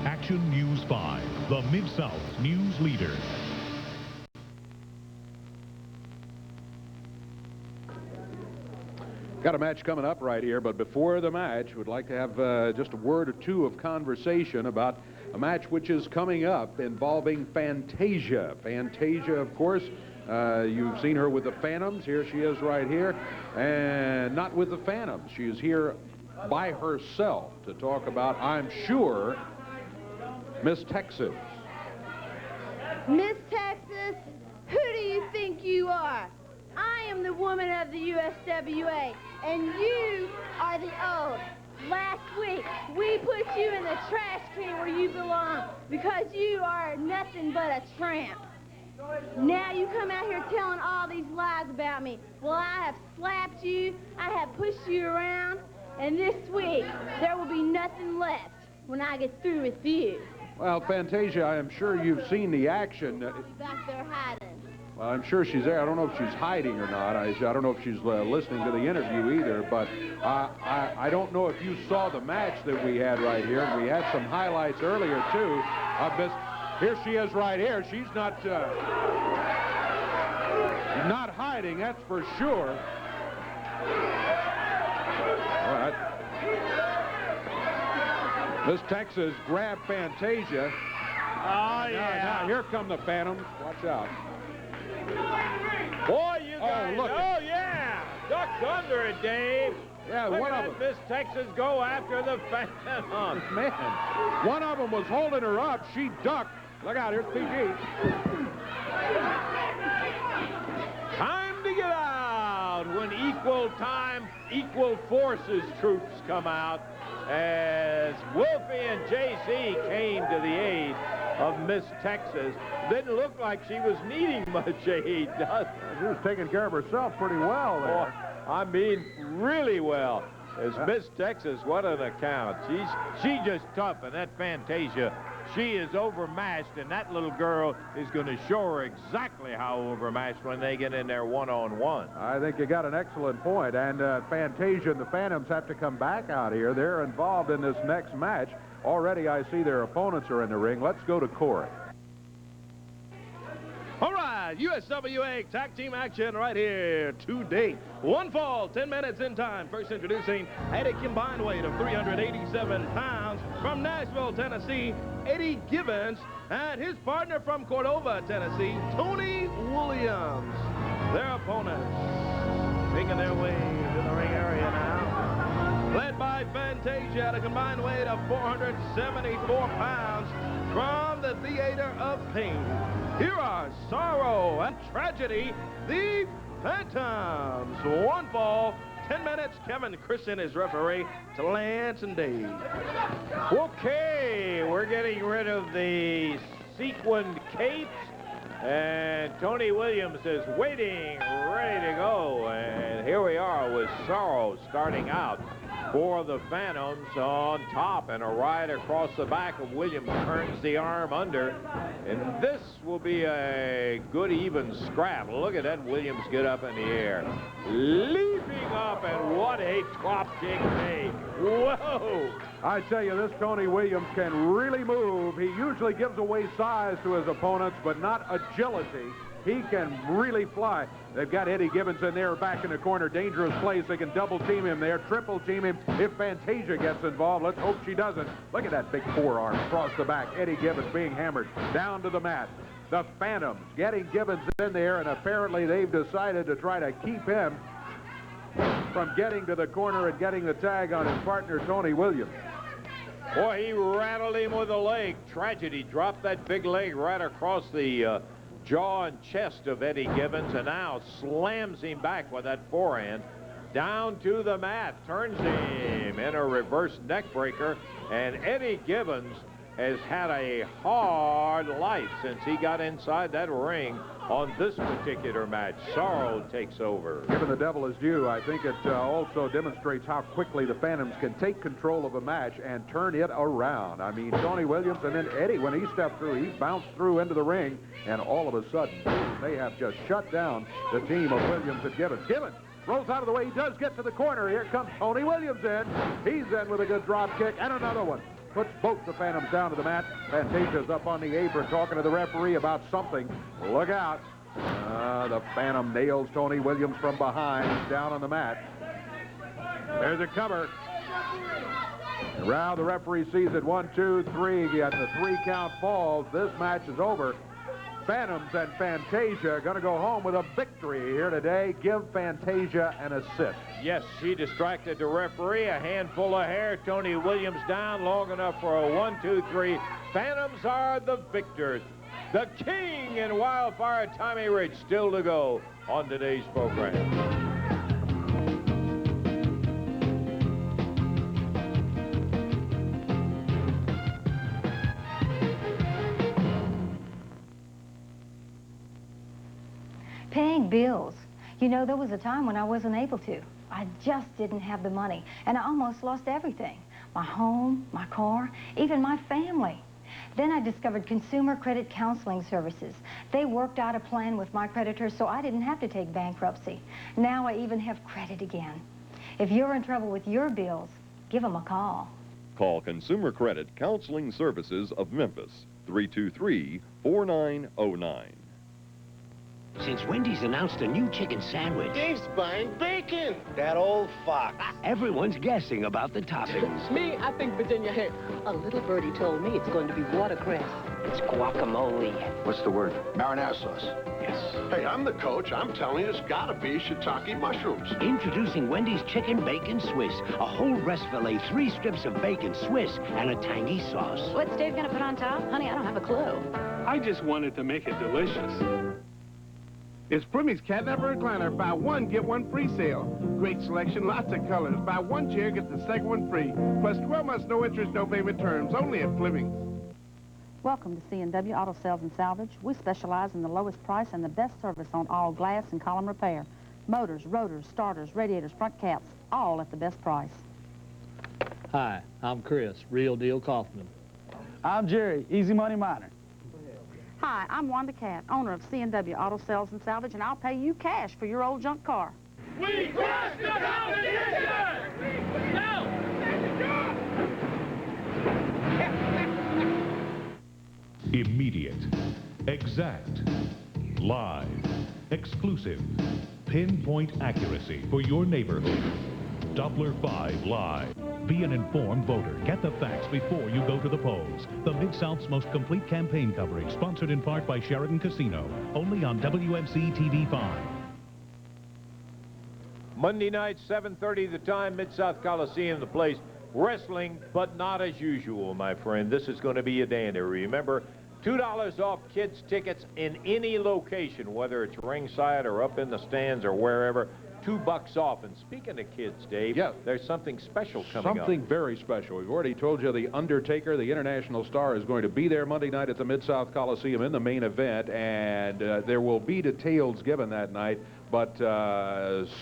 S19: Action News 5, the Mid-South's news leader.
S15: Got a match coming up right here, but before the match, we'd like to have just a word or two of conversation about a match which is coming up involving Fantasia. Fantasia, of course, you've seen her with the Phantoms. Here she is right here, and not with the Phantoms. She is here by herself to talk about, I'm sure, Miss Texas.
S8: Miss Texas, who do you think you are? I am the woman of the USWA, and you are the old. Last week, we put you in the trash can where you belong because you are nothing but a tramp. Now you come out here telling all these lies about me. Well, I have slapped you, I have pushed you around, and this week, there will be nothing left when I get through with you.
S15: Well, Fantasia, I am sure you've seen the action.
S8: Back there hiding.
S15: Well, I'm sure she's there. I don't know if she's hiding or not. I don't know if she's listening to the interview either, but I don't know if you saw the match that we had right here. We had some highlights earlier, too. Here she is right here. She's not hiding, that's for sure. All right. Miss Texas grabbed Fantasia.
S3: Oh, yeah.
S15: Now, here come the Phantoms. Watch out.
S3: Boy, you guys.
S15: Look.
S3: Oh, yeah. Ducked under it, Dave.
S15: Yeah,
S3: Look
S15: one
S3: at
S15: of them.
S3: Miss Texas go after the Phantom.
S15: Man, one of them was holding her up. She ducked. Look out, here's PG.
S3: Time to get out when equal time, equal forces troops come out, as Wolfie and JC came to the aid of Miss Texas. Didn't look like she was needing much aid, does it?
S15: She was taking care of herself pretty well there.
S3: Oh, I mean, really well. As Miss Texas, what an account. She's just tough, and that Fantasia, she is overmatched, and that little girl is going to show her exactly how overmatched when they get in there one-on-one.
S15: I think you got an excellent point, and Fantasia and the Phantoms have to come back out here. They're involved in this next match. Already I see their opponents are in the ring. Let's go to Cory.
S3: All right, USWA tag team action right here today. One fall, 10 minutes in time. First introducing at a combined weight of 387 pounds from Nashville, Tennessee, Eddie Gibbons, and his partner from Cordova, Tennessee, Tony Williams. Their opponents making their way to the ring area now. Led by Fantasia at a combined weight of 474 pounds from the Theater of Pain. Here are Sorrow and Tragedy, the Phantoms. One fall, 10 minutes. Kevin Christian is referee to Lance and Dave. Okay, we're getting rid of the sequined capes, and Tony Williams is waiting, ready to go. And here we are with Sorrow starting out for the Phantoms on top, and a ride across the back of Williams turns the arm under, and this will be a good even scrap. Look at that Williams get up in the air, leaping up, and what a drop kick made. Whoa!
S15: I tell you, this Tony Williams can really move. He usually gives away size to his opponents, but not agility. He can really fly. They've got Eddie Gibbons in there back in the corner. Dangerous place. They can double team him there, triple team him if Fantasia gets involved. Let's hope she doesn't. Look at that big forearm across the back. Eddie Gibbons being hammered down to the mat. The Phantoms getting Gibbons in there, and apparently they've decided to try to keep him from getting to the corner and getting the tag on his partner, Tony Williams.
S5: Boy, he rattled him with a leg. Tragedy. Dropped that big leg right across the jaw and chest of Eddie Gibbons, and now slams him back with that forehand down to the mat, turns him in a reverse neck breaker, and Eddie Gibbons has had a hard life since he got inside that ring on this particular match. Sorrow takes over.
S15: Given the devil his due, I think it also demonstrates how quickly the Phantoms can take control of a match and turn it around. I mean, Tony Williams and then Eddie, when he stepped through, he bounced through into the ring, and all of a sudden, they have just shut down the team of Williams and Gibbons. Gibbons rolls out of the way. He does get to the corner. Here comes Tony Williams in. He's in with a good drop kick and another one. Puts both the Phantoms down to the mat. Fantasia's up on the apron talking to the referee about something. Look out. The Phantom nails Tony Williams from behind. He's down on the mat. There's a cover. And now the referee sees it. 1, 2, 3. He has the 3 count falls. This match is over. Phantoms and Fantasia are going to go home with a victory here today. Give Fantasia an assist.
S5: Yes, she distracted the referee. A handful of hair. Tony Williams down long enough for a 1, 2, 3. Phantoms are the victors. The King and Wildfire Tommy Rich still to go on today's program.
S6: Paying bills. You know, there was a time when I wasn't able to. I just didn't have the money, and I almost lost everything. My home, my car, even my family. Then I discovered Consumer Credit Counseling Services. They worked out a plan with my creditors so I didn't have to take bankruptcy. Now I even have credit again. If you're in trouble with your bills, give them a call.
S7: Call Consumer Credit Counseling Services of Memphis, 323-4909.
S11: Since Wendy's announced a new chicken sandwich,
S22: Dave's buying bacon.
S11: that old fox, everyone's guessing about the toppings.
S12: Me, I think Virginia Hay. A little birdie told me it's going to be watercress.
S11: It's guacamole.
S17: What's the word?
S12: Marinara sauce.
S11: Yes.
S17: Hey, I'm the coach. I'm telling you, it's gotta be shiitake mushrooms.
S11: Introducing Wendy's Chicken Bacon Swiss. A whole breast fillet, 3 strips of bacon Swiss, and a tangy sauce.
S24: What's Dave gonna put on top? Honey, I don't have a clue.
S18: I just wanted to make it delicious.
S22: It's Primy's Catnap Recliner. Buy one, get one free sale. Great selection, lots of colors. Buy one chair, get the second one free. Plus 12 months, no interest, no payment terms. Only at Fleming's.
S20: Welcome to C&W Auto Sales and Salvage. We specialize in the lowest price and the best service on all glass and column repair. Motors, rotors, starters, radiators, front caps, all at the best price.
S21: Hi, I'm Chris, Real Deal Kaufman.
S23: I'm Jerry, Easy Money Miner.
S20: Hi, I'm Wanda Cat, owner of C&W Auto Sales and Salvage, and I'll pay you cash for your old junk car.
S10: We crush the competition! No!
S19: Immediate, exact, live, exclusive, pinpoint accuracy for your neighborhood. Doppler 5 Live. Be an informed voter. Get the facts before you go to the polls. The Mid-South's most complete campaign coverage, sponsored in part by Sheridan Casino, only on WMC TV 5.
S5: Monday night, 7:30 the time, Mid-South Coliseum, the place. Wrestling, but not as usual, my friend. This is going to be a dandy. Remember, $2 off kids' tickets in any location, whether it's ringside or up in the stands or wherever. $2 off. And speaking of kids, Dave, there's something special coming up.
S15: Something very special. We've already told you the Undertaker, the international star, is going to be there Monday night at the Mid-South Coliseum in the main event, and there will be details given that night, but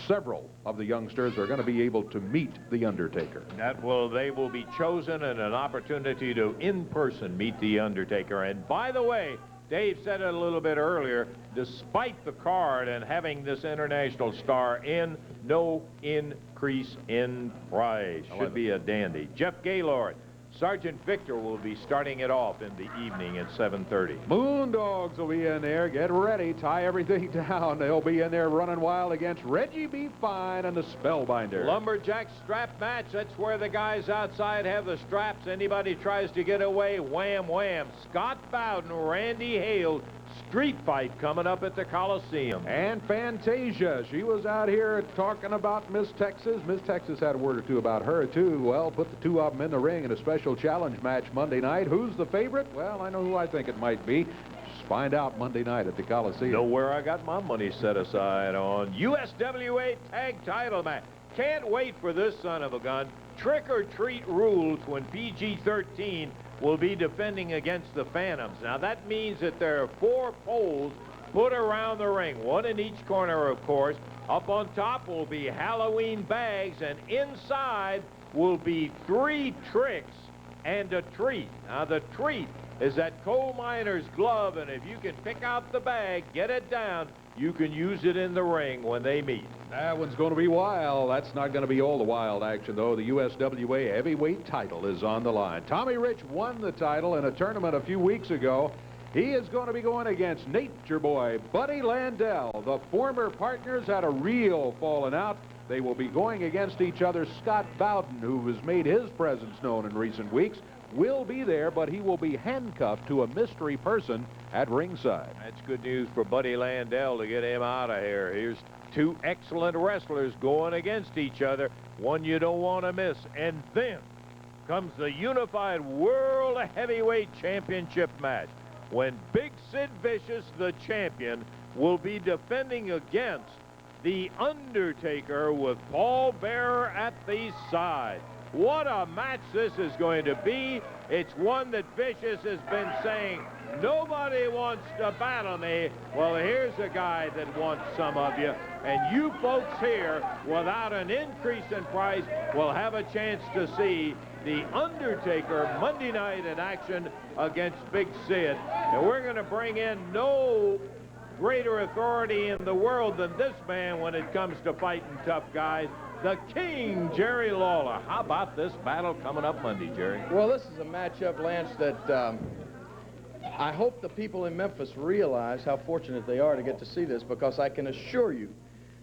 S15: several of the youngsters are going to be able to meet the Undertaker.
S5: They will be chosen and an opportunity to in person meet the Undertaker. And by the way, Dave said it a little bit earlier, despite the card and having this international star in, no increase in price. Should be a dandy. Jeff Gaylord, Sergeant Victor will be starting it off in the evening at 7:30.
S15: Moondogs will be in there. Get ready. Tie everything down. They'll be in there running wild against Reggie B. Fine and the Spellbinder.
S5: Lumberjack strap match. That's where the guys outside have the straps. Anybody tries to get away, wham, wham. Scott Bowden, Randy Hale. Street fight coming up at the Coliseum.
S15: And Fantasia, she was out here talking about Miss Texas. Miss Texas had a word or two about her, too. Well, put the two of them in the ring in a special challenge match Monday night. Who's the favorite? Well, I know who I think it might be. Just find out Monday night at the Coliseum.
S5: Know where I got my money set aside on. USWA tag title match. Can't wait for this son of a gun. Trick or treat rules when PG-13 will be defending against the Phantoms. Now, that means that there are 4 poles put around the ring, 1 in each corner, of course. Up on top will be Halloween bags, and inside will be 3 tricks and a treat. Now, the treat is that coal miner's glove, and if you can pick out the bag, get it down, you can use it in the ring when they meet.
S15: That one's going to be wild. That's not going to be all the wild action, though. The USWA heavyweight title is on the line. Tommy Rich won the title in a tournament a few weeks ago. He is going to be going against Nature Boy Buddy Landell. The former partners had a real falling out. They will be going against each other. Scott Bowden, who has made his presence known in recent weeks, will be there, but he will be handcuffed to a mystery person at ringside.
S5: That's good news for Buddy Landell to get him out of here. Here's 2 excellent wrestlers going against each other, one you don't want to miss. And then comes the Unified World Heavyweight Championship match, when Big Sid Vicious, the champion, will be defending against The Undertaker with Paul Bearer at the side. What a match this is going to be. It's one that Vicious has been saying, nobody wants to battle me. Well, here's a guy that wants some of you. And you folks here, without an increase in price, will have a chance to see The Undertaker Monday night in action against Big Sid. And we're going to bring in no greater authority in the world than this man when it comes to fighting tough guys. The King, Jerry Lawler. How about this battle coming up Monday, Jerry?
S1: Well, this is a matchup, Lance, that I hope the people in Memphis realize how fortunate they are to get to see this, because I can assure you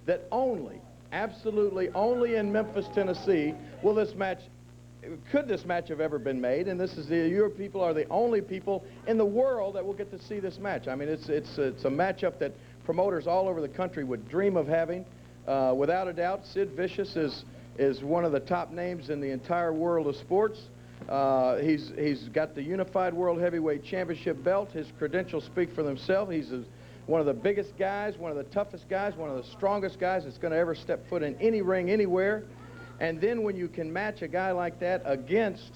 S1: that only, absolutely only in Memphis, Tennessee, will this match, could this match have ever been made, and this is your people are the only people in the world that will get to see this match. I mean, it's a matchup that promoters all over the country would dream of having. Without a doubt, Sid Vicious is one of the top names in the entire world of sports. He's got the Unified World Heavyweight Championship belt. His credentials speak for themselves. He's one of the biggest guys, one of the toughest guys, one of the strongest guys that's going to ever step foot in any ring anywhere. And then when you can match a guy like that against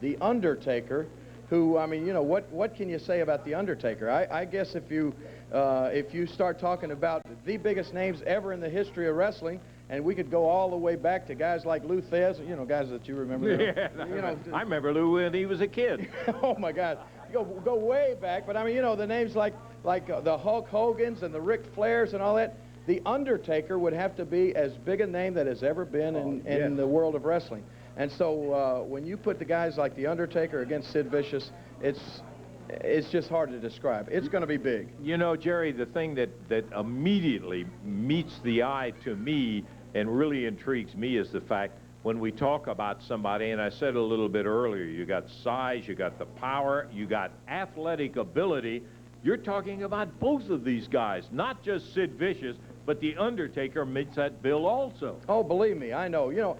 S1: The Undertaker, who, I mean, you know, what can you say about The Undertaker? I guess if you start talking about the biggest names ever in the history of wrestling, and we could go all the way back to guys like Lou Thez, you know, guys that you remember.
S5: Yeah,
S1: you know,
S5: I remember Lou when he was a kid.
S1: Oh, my God. Go way back. But, I mean, you know, the names like the Hulk Hogans and the Ric Flairs and all that, The Undertaker would have to be as big a name that has ever been in the world of wrestling. And so when you put the guys like The Undertaker against Sid Vicious, it's just hard to describe. It's going to be big.
S5: You know, Jerry, the thing that immediately meets the eye to me and really intrigues me is the fact when we talk about somebody, and I said a little bit earlier, you got size, you got the power, you got athletic ability. You're talking about both of these guys, not just Sid Vicious, but The Undertaker meets that bill also.
S1: Oh, believe me, I know. You know,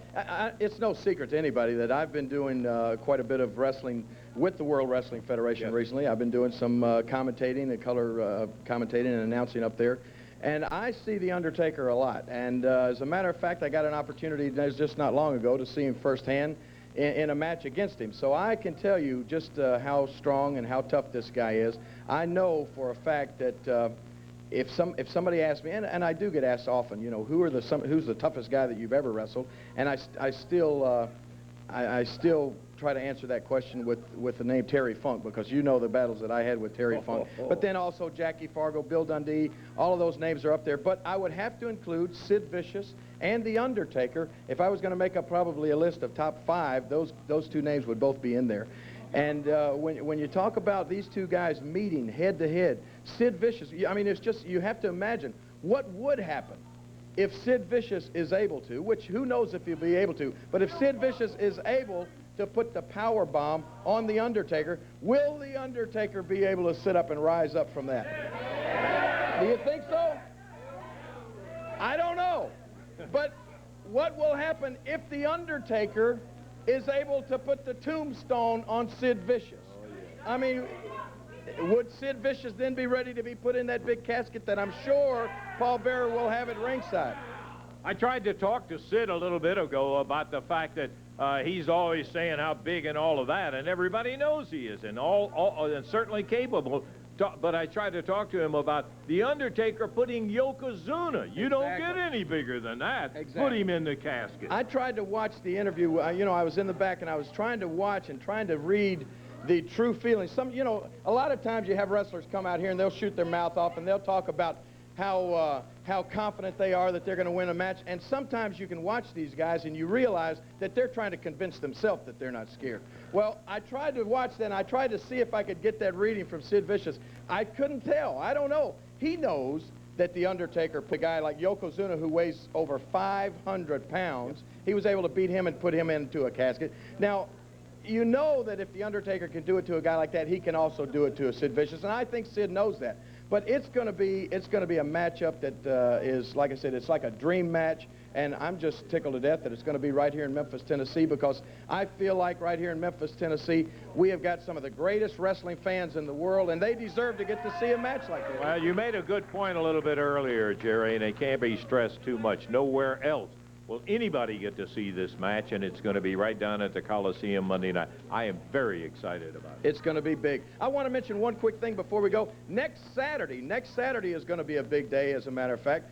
S1: it's no secret to anybody that I've been doing quite a bit of wrestling with the World Wrestling Federation recently. I've been doing some commentating and color commentating and announcing up there. And I see The Undertaker a lot. And as a matter of fact, I got an opportunity just not long ago to see him firsthand in a match against him. So I can tell you just how strong and how tough this guy is. I know for a fact that if somebody asks me, and I do get asked often, you know, who's the toughest guy that you've ever wrestled, and I still try to answer that question with the name Terry Funk, because you know the battles that I had with Terry Funk. But then also Jackie Fargo, Bill Dundee, all of those names are up there. But I would have to include Sid Vicious and The Undertaker. If I was going to make up probably a list of top 5, those two names would both be in there. And when you talk about these two guys meeting head to head, Sid Vicious, I mean, it's just, you have to imagine what would happen if Sid Vicious is able to, which who knows if he'll be able to, but if Sid Vicious is able to put the power bomb on The Undertaker, will The Undertaker be able to sit up and rise up from that? Do you think so? I don't know. But what will happen if The Undertaker is able to put the tombstone on Sid Vicious? I mean, would Sid Vicious then be ready to be put in that big casket that I'm sure Paul Bearer will have at ringside?
S5: I tried to talk to Sid a little bit ago about the fact that he's always saying how big and all of that, and everybody knows he is, and and certainly capable. But I tried to talk to him about The Undertaker putting Yokozuna. You don't get any bigger than that. Exactly. Put him in the casket.
S1: I tried to watch the interview. You know, I was in the back, and I was trying to watch and trying to read the true feelings. You know, a lot of times you have wrestlers come out here and they'll shoot their mouth off and they'll talk about how confident they are that they're going to win a match. And sometimes you can watch these guys and you realize that they're trying to convince themselves that they're not scared. Well, I tried to watch that, and I tried to see if I could get that reading from Sid Vicious. I couldn't tell. I don't know. He knows that The Undertaker, a guy like Yokozuna who weighs over 500 pounds, he was able to beat him and put him into a casket. Now, you know that if The Undertaker can do it to a guy like that, he can also do it to a Sid Vicious, and I think Sid knows that. But it's going to be a matchup that is, like I said, it's like a dream match, and I'm just tickled to death that it's going to be right here in Memphis, Tennessee, because I feel like right here in Memphis, Tennessee, we have got some of the greatest wrestling fans in the world, and they deserve to get to see a match like this.
S5: Well, you made a good point a little bit earlier, Jerry, and it can't be stressed too much. Nowhere else will anybody get to see this match, and it's going to be right down at the Coliseum Monday night. I am very excited about it.
S1: It's going to be big. I want to mention one quick thing before we go. Next Saturday is going to be a big day, as a matter of fact.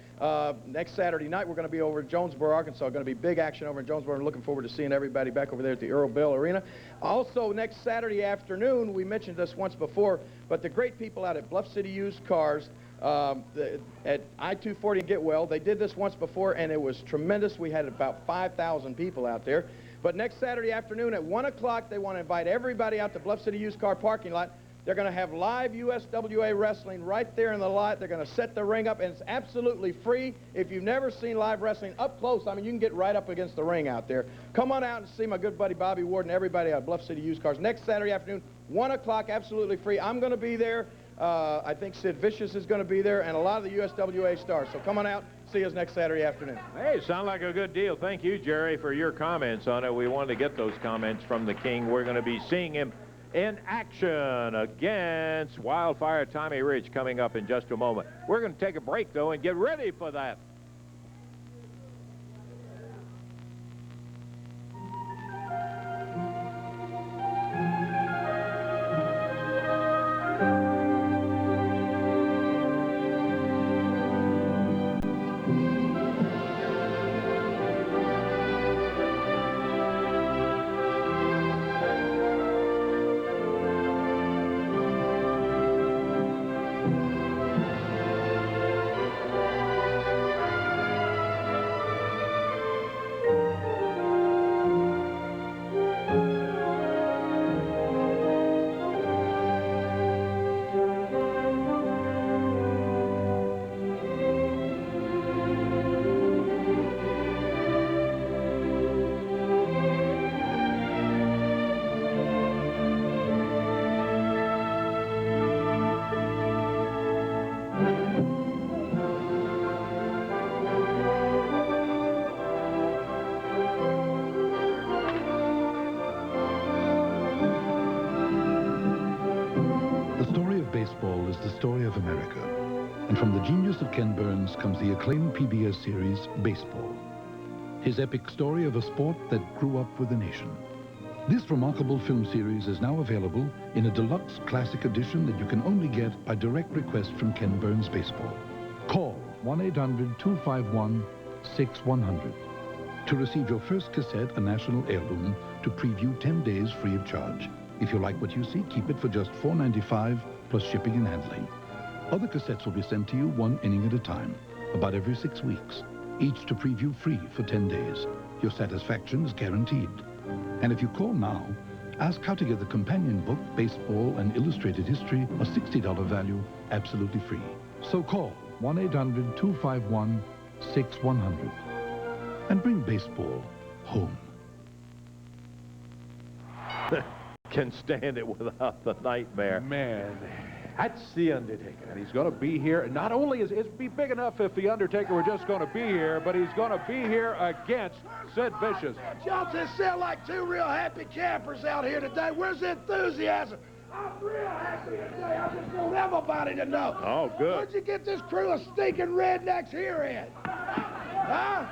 S1: Next Saturday night, we're going to be over in Jonesboro, Arkansas. Going to be big action over in Jonesboro. I'm looking forward to seeing everybody back over there at the Earl Bell Arena. Also, next Saturday afternoon, we mentioned this once before, but the great people out at Bluff City Used Cars, at I-240 and Getwell, they did this once before, and it was tremendous. We had about 5,000 people out there. But next Saturday afternoon at 1 o'clock, they want to invite everybody out to Bluff City Used Car parking lot. They're going to have live USWA wrestling right there in the lot. They're going to set the ring up, and it's absolutely free. If you've never seen live wrestling up close, I mean, you can get right up against the ring out there. Come on out and see my good buddy Bobby Ward and everybody at Bluff City Used Cars. Next Saturday afternoon, 1 o'clock, absolutely free. I'm going to be there. I think Sid Vicious is going to be there, and a lot of the USWA stars. So come on out, see us next Saturday afternoon.
S5: Hey, sound like a good deal. Thank you, Jerry, for your comments on it. We wanted to get those comments from the King. We're going to be seeing him in action against Wildfire Tommy Rich coming up in just a moment. We're going to take a break, though, and get ready for that.
S4: Baseball is the story of America, and from the genius of Ken Burns comes the acclaimed PBS series, Baseball. His epic story of a sport that grew up with the nation. This remarkable film series is now available in a deluxe classic edition that you can only get by direct request from Ken Burns Baseball. Call 1-800-251-6100 to receive your first cassette, a national heirloom, to preview 10 days free of charge. If you like what you see, keep it for just $4.95 plus shipping and handling. Other cassettes will be sent to you one inning at a time, about every 6 weeks, each to preview free for 10 days. Your satisfaction is guaranteed. And if you call now, ask how to get the companion book, Baseball and Illustrated History, a $60 value, absolutely free. So call 1-800-251-6100 and bring baseball home.
S5: Can stand it without the nightmare.
S15: Man, that's the Undertaker. And he's going to be here. Not only is it be big enough if the Undertaker were just going to be here, but he's going to be here against Sid Vicious.
S22: Y'all just sound like two real happy campers out here today. Where's the enthusiasm? I'm real happy today. I just want everybody to know.
S5: Oh, good.
S22: Where'd you get this crew of stinking rednecks here at? Huh?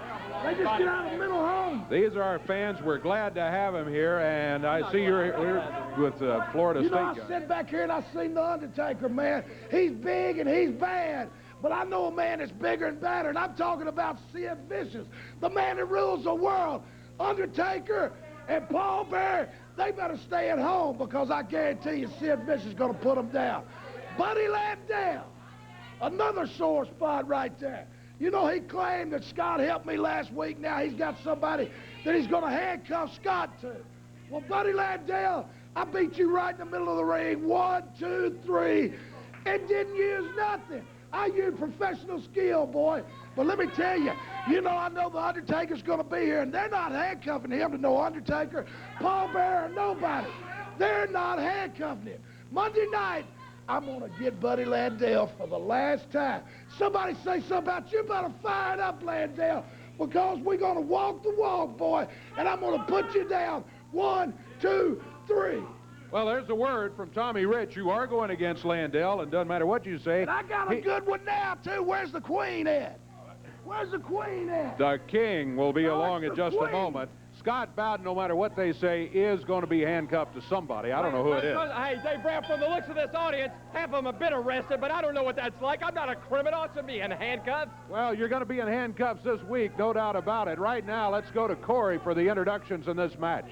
S22: They just get out of the middle home.
S15: These are our fans. We're glad to have him here, and I see you're here with Florida State
S22: I
S15: guys.
S22: sit back here and I seen the Undertaker, man. He's big and he's bad. But I know a man that's bigger and badder, and I'm talking about Sid Vicious, the man that rules the world. Undertaker and Paul Bearer, they better stay at home because I guarantee you Sid Vicious is going to put them down. Buddy Landell, another sore spot right there. You know, he claimed that Scott helped me last week. Now he's got somebody that he's going to handcuff Scott to. Well, Buddy Landell, I beat you right in the middle of the ring. 1, 2, 3, and didn't use nothing. I used professional skill, boy. But let me tell you, I know the Undertaker's going to be here, and they're not handcuffing him to no Undertaker, Paul Bearer, nobody. They're not handcuffing him. Monday night, I'm going to get Buddy Landell for the last time. Somebody say something about you better fire it up, Landell, because we're going to walk the walk, boy, and I'm going to put you down. 1, 2, 3.
S15: Well, there's a word from Tommy Rich. You are going against Landell, and doesn't matter what you say.
S22: And I got a good one now, too. Where's the Queen at? Where's the Queen at?
S15: The King will be along in just a moment. Scott Bowden, no matter what they say, is going to be handcuffed to somebody. I don't know who it is.
S2: Hey, Dave Brown, from the looks of this audience, half of them have been arrested, but I don't know what that's like. I'm not a criminal. I shouldn't be in handcuffs.
S15: Well, you're going to be in handcuffs this week, no doubt about it. Right now, let's go to Cory for the introductions in this match.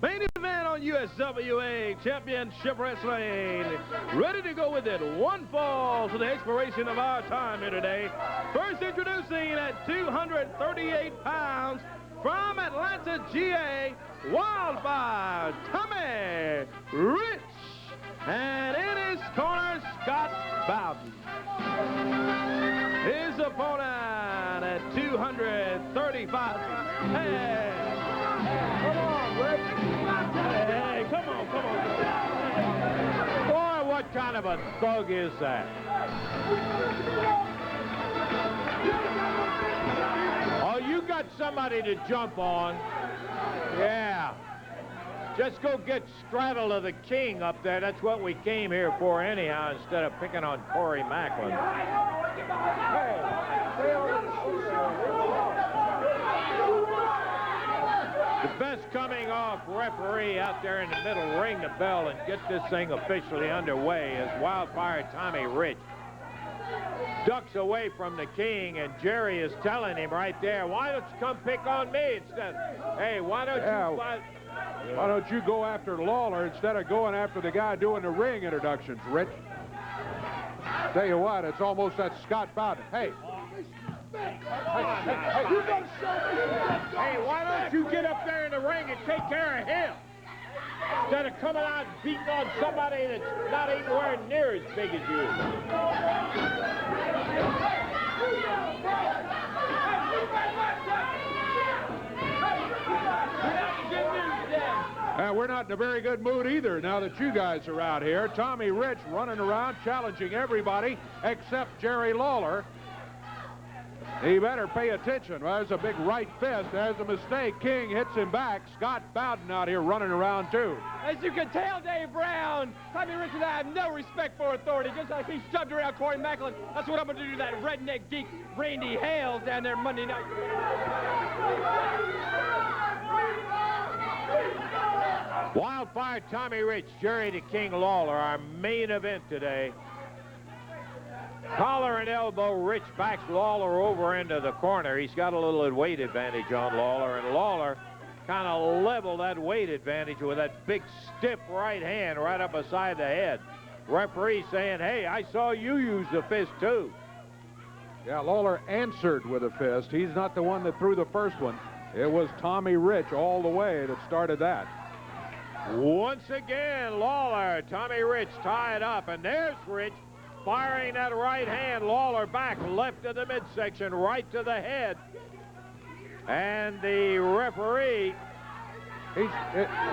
S3: Main event on USWA Championship Wrestling. Ready to go with it. One fall to the expiration of our time here today. First introducing at 238 pounds from Atlanta, GA, Wildfire, Tommy Rich. And in his corner, Scott Bowden. His opponent at 235. Hey, come on, Rick. Hey, come on.
S5: Boy, what kind of a thug is that? Oh, you got somebody to jump on. Yeah. Just go get Straddle of the King up there. That's what we came here for anyhow, instead of picking on Cory Macklin. The best coming off referee out there in the middle, ring the bell and get this thing officially underway as Wildfire Tommy Rich ducks away from the King, and Jerry is telling him right there, why don't you come pick on me instead? Hey, why don't
S15: you go after Lawler instead of going after the guy doing the ring introductions, Rich? Tell you what, it's almost that Scott Bowden. Hey,
S22: Hey,
S5: why don't you get up there in the ring and take care of him? Instead of coming out and beating on somebody that's not anywhere near as big as you.
S15: We're not in a very good mood either now that you guys are out here. Tommy Rich running around challenging everybody except Jerry Lawler. He better pay attention. Well, there's a big right fist. There's a mistake. King hits him back. Scott Bowden out here running around, too.
S2: As you can tell, Dave Brown, Tommy Rich and I have no respect for authority. Just like he shoved around Cory Macklin, that's what I'm going to do to that redneck geek, Randy Hales, down there Monday night.
S5: Wildfire Tommy Rich, Jerry the King Lawler, our main event today. Collar and elbow, Rich backs Lawler over into the corner. He's got a little weight advantage on Lawler, and Lawler kind of level that weight advantage with that big stiff right hand right up beside the head. Referee saying, hey, I saw you use the fist too.
S15: Yeah, Lawler answered with a fist. He's not the one that threw the first one. It was Tommy Rich all the way that started that.
S5: Once again, Lawler, Tommy Rich tied up, and there's Rich firing that right hand. Lawler back, left to the midsection, right to the head. And the referee...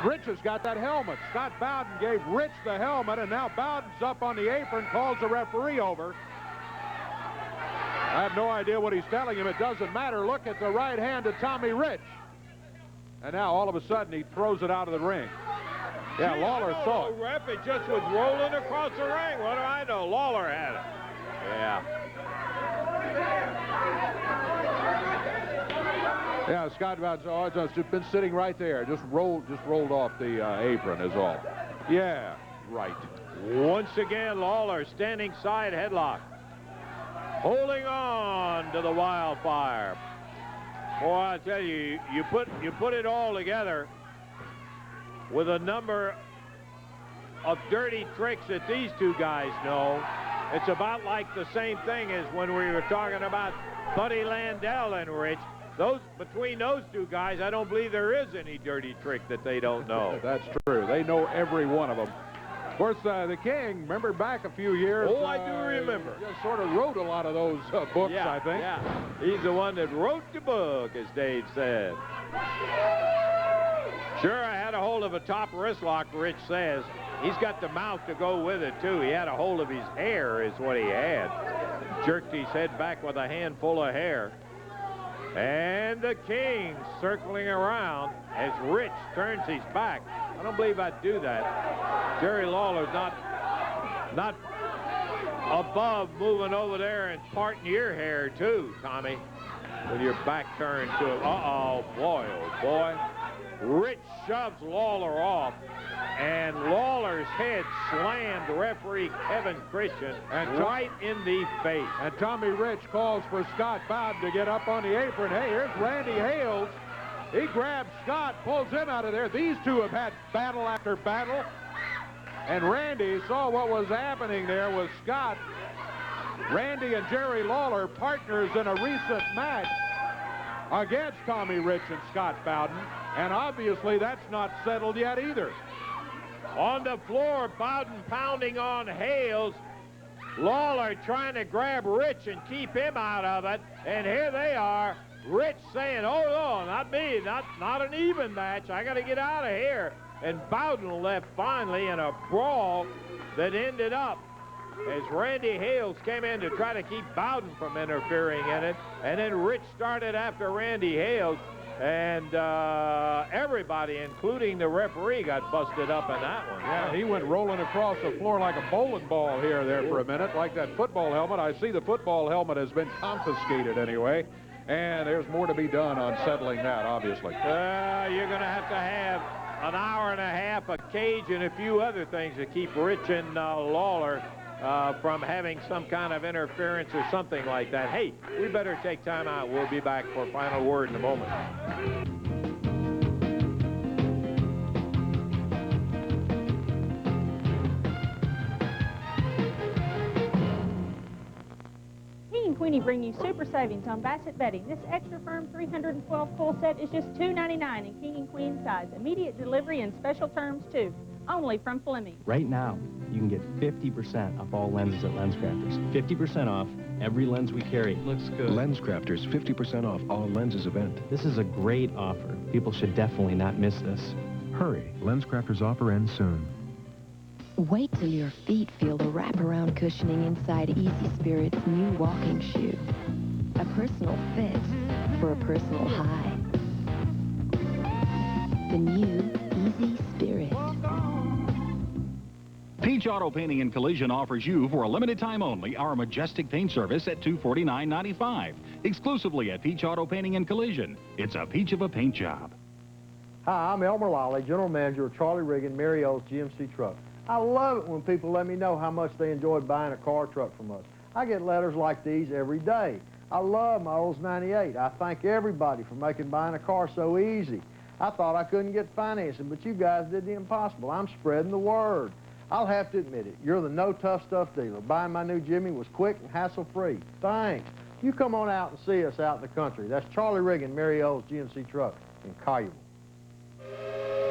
S15: Rich has got that helmet. Scott Bowden gave Rich the helmet, and now Bowden's up on the apron, calls the referee over. I have no idea what he's telling him. It doesn't matter. Look at the right hand of Tommy Rich. And now, all of a sudden, he throws it out of the ring. Yeah, Lawler saw it.
S5: Ref, it just was rolling across the ring. What do I know? Lawler had it. Yeah.
S15: Yeah, Scott Bowden's just been sitting right there. Just rolled off the apron is all. Yeah, right.
S5: Once again, Lawler standing side headlock. Holding on to the Wildfire. Boy, I tell you, you put it all together with a number of dirty tricks that these two guys know. It's about like the same thing as when we were talking about Buddy Landell and Rich. Between those two guys, I don't believe there is any dirty trick that they don't know.
S15: That's true. They know every one of them. Of course, the King, remember back a few years?
S5: Oh, I do remember.
S15: Just sort of wrote a lot of those books,
S5: yeah,
S15: I think.
S5: Yeah, he's the one that wrote the book, as Dave said. Sure, I had a hold of a top wrist lock, Rich says. He's got the mouth to go with it, too. He had a hold of his hair is what he had. Jerked his head back with a handful of hair. And the King circling around as Rich turns his back. I don't believe I'd do that. Jerry Lawler's not above moving over there and parting your hair, too, Tommy, with your back turned to him. Uh-oh, boy, oh, boy. Rich shoves Lawler off, and Lawler's head slammed referee Kevin Christian right in the face.
S15: And Tommy Rich calls for Scott Bowden to get up on the apron. Hey, here's Randy Hales. He grabs Scott, pulls him out of there. These two have had battle after battle. And Randy saw what was happening there with Scott. Randy and Jerry Lawler, partners in a recent match against Tommy Rich and Scott Bowden. And obviously that's not settled yet either.
S5: On the floor, Bowden pounding on Hales. Lawler trying to grab Rich and keep him out of it. And here they are. Rich saying, oh, no, not me, not an even match. I got to get out of here. And Bowden left finally in a brawl that ended up as Randy Hales came in to try to keep Bowden from interfering in it. And then Rich started after Randy Hales. And everybody, including the referee, got busted up in that one.
S15: Yeah, he went rolling across the floor like a bowling ball there for a minute, like that football helmet. I see the football helmet has been confiscated anyway. And there's more to be done on settling that, obviously.
S5: You're going to have an hour and a half, a cage, and a few other things to keep Rich and Lawler from having some kind of interference or something like that. Hey, we better take time out. We'll be back for a final word in a moment.
S9: Queenie bring you super savings on Bassett bedding. This extra firm 312 full set is just $2.99 in king and queen size. Immediate delivery and special terms too. Only from Fleming.
S13: Right now, you can get 50% off all lenses at LensCrafters. 50% off every lens we carry. Looks good.
S7: LensCrafters 50% off all lenses event.
S13: This is a great offer. People should definitely not miss this.
S7: Hurry, LensCrafters offer ends soon.
S14: Wait till your feet feel the wraparound cushioning inside Easy Spirit's new walking shoe. A personal fit for a personal high. The new Easy Spirit.
S16: Peach Auto Painting and Collision offers you, for a limited time only, our majestic paint service at $249.95. Exclusively at Peach Auto Painting and Collision. It's a peach of a paint job.
S25: Hi, I'm Elmer Lally, General Manager of Charlie Riggin, Mary O's GMC Truck. I love it when people let me know how much they enjoyed buying a car truck from us. I get letters like these every day. I love my Olds 98. I thank everybody for making buying a car so easy. I thought I couldn't get financing, but you guys did the impossible. I'm spreading the word. I'll have to admit it. You're the no tough stuff dealer. Buying my new Jimmy was quick and hassle-free. Thanks. You come on out and see us out in the country. That's Charlie Riggin, Mary O's GMC truck in Collierville.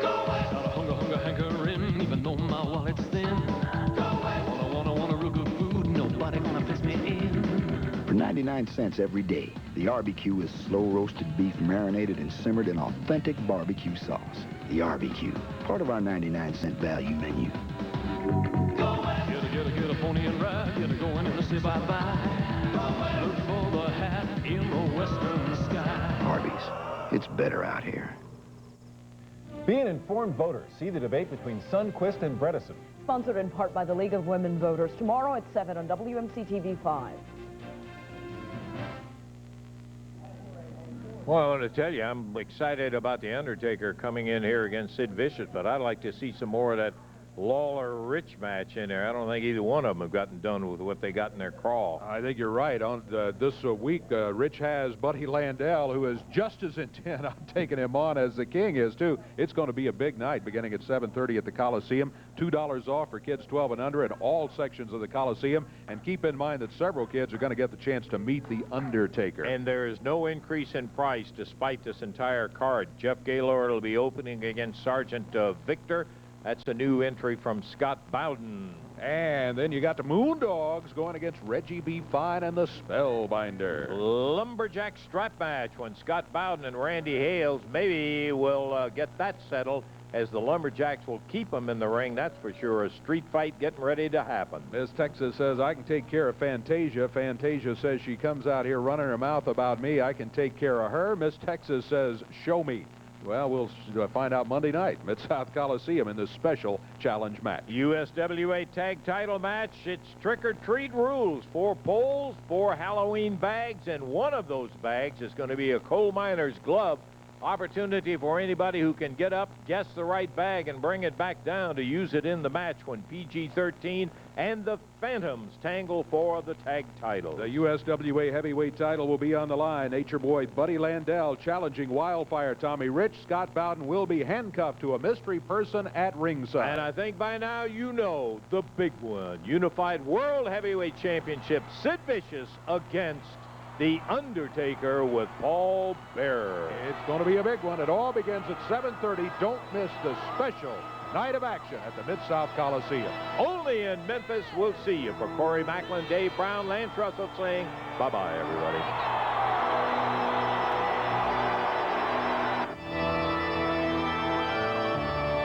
S10: Got a hunger, hankering, even though my wallet's thin. Wanna real good food, nobody gonna fix me in.
S6: For 99 cents every day, the RBQ is slow-roasted beef marinated and simmered in authentic barbecue sauce. The RBQ, part of our 99-cent value menu.
S10: Get a pony and ride, get a going in the say bye-bye. Look for the hat in the western sky.
S6: Arby's, it's better out here.
S8: Be an informed voter. See the debate between Sundquist and Bredesen.
S11: Sponsored in part by the League of Women Voters. Tomorrow at 7 on WMC-TV 5.
S5: Well, I want to tell you, I'm excited about The Undertaker coming in here against Sid Vicious, but I'd like to see some more of that Lawler-Rich match in there. I don't think either one of them have gotten done with what they got in their crawl.
S15: I think you're right. On this week, Rich has Buddy Landell, who is just as intent on taking him on as the King is, too. It's going to be a big night beginning at 7:30 at the Coliseum. $2 off for kids 12 and under in all sections of the Coliseum. And keep in mind that several kids are going to get the chance to meet The Undertaker.
S5: And there is no increase in price despite this entire card. Jeff Gaylord will be opening against Sergeant Victor. That's a new entry from Scott Bowden.
S15: And then you got the Moondogs going against Reggie B. Fine and the Spellbinder.
S5: Lumberjack strap match when Scott Bowden and Randy Hales maybe will get that settled, as the Lumberjacks will keep them in the ring. That's for sure. A street fight getting ready to happen.
S15: Miss Texas says, I can take care of Fantasia. Fantasia says she comes out here running her mouth about me. I can take care of her. Miss Texas says, show me. Well, we'll find out Monday night, Mid-South Coliseum, in this special challenge match.
S5: USWA tag title match. It's trick-or-treat rules. 4 poles, 4 Halloween bags, and one of those bags is going to be a coal miner's glove. Opportunity for anybody who can get up, guess the right bag, and bring it back down to use it in the match when PG-13 and the Phantoms tangle for the tag title.
S15: The USWA heavyweight title will be on the line. Nature Boy Buddy Landell challenging Wildfire Tommy Rich. Scott Bowden will be handcuffed to a mystery person at ringside.
S5: And I think by now you know the big one. Unified World Heavyweight Championship, Sid Vicious against The Undertaker with Paul Bearer.
S15: It's going to be a big one. It all begins at 7:30. Don't miss the special night of action at the Mid-South Coliseum.
S5: Only in Memphis. We'll see you. For Kory Macklin, Dave Brown, Lance Russell saying bye-bye, everybody.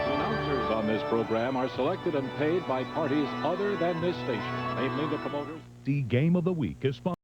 S16: The announcers on this program are selected and paid by parties other than this station, namely the promoters.
S19: The Game of the Week is sponsored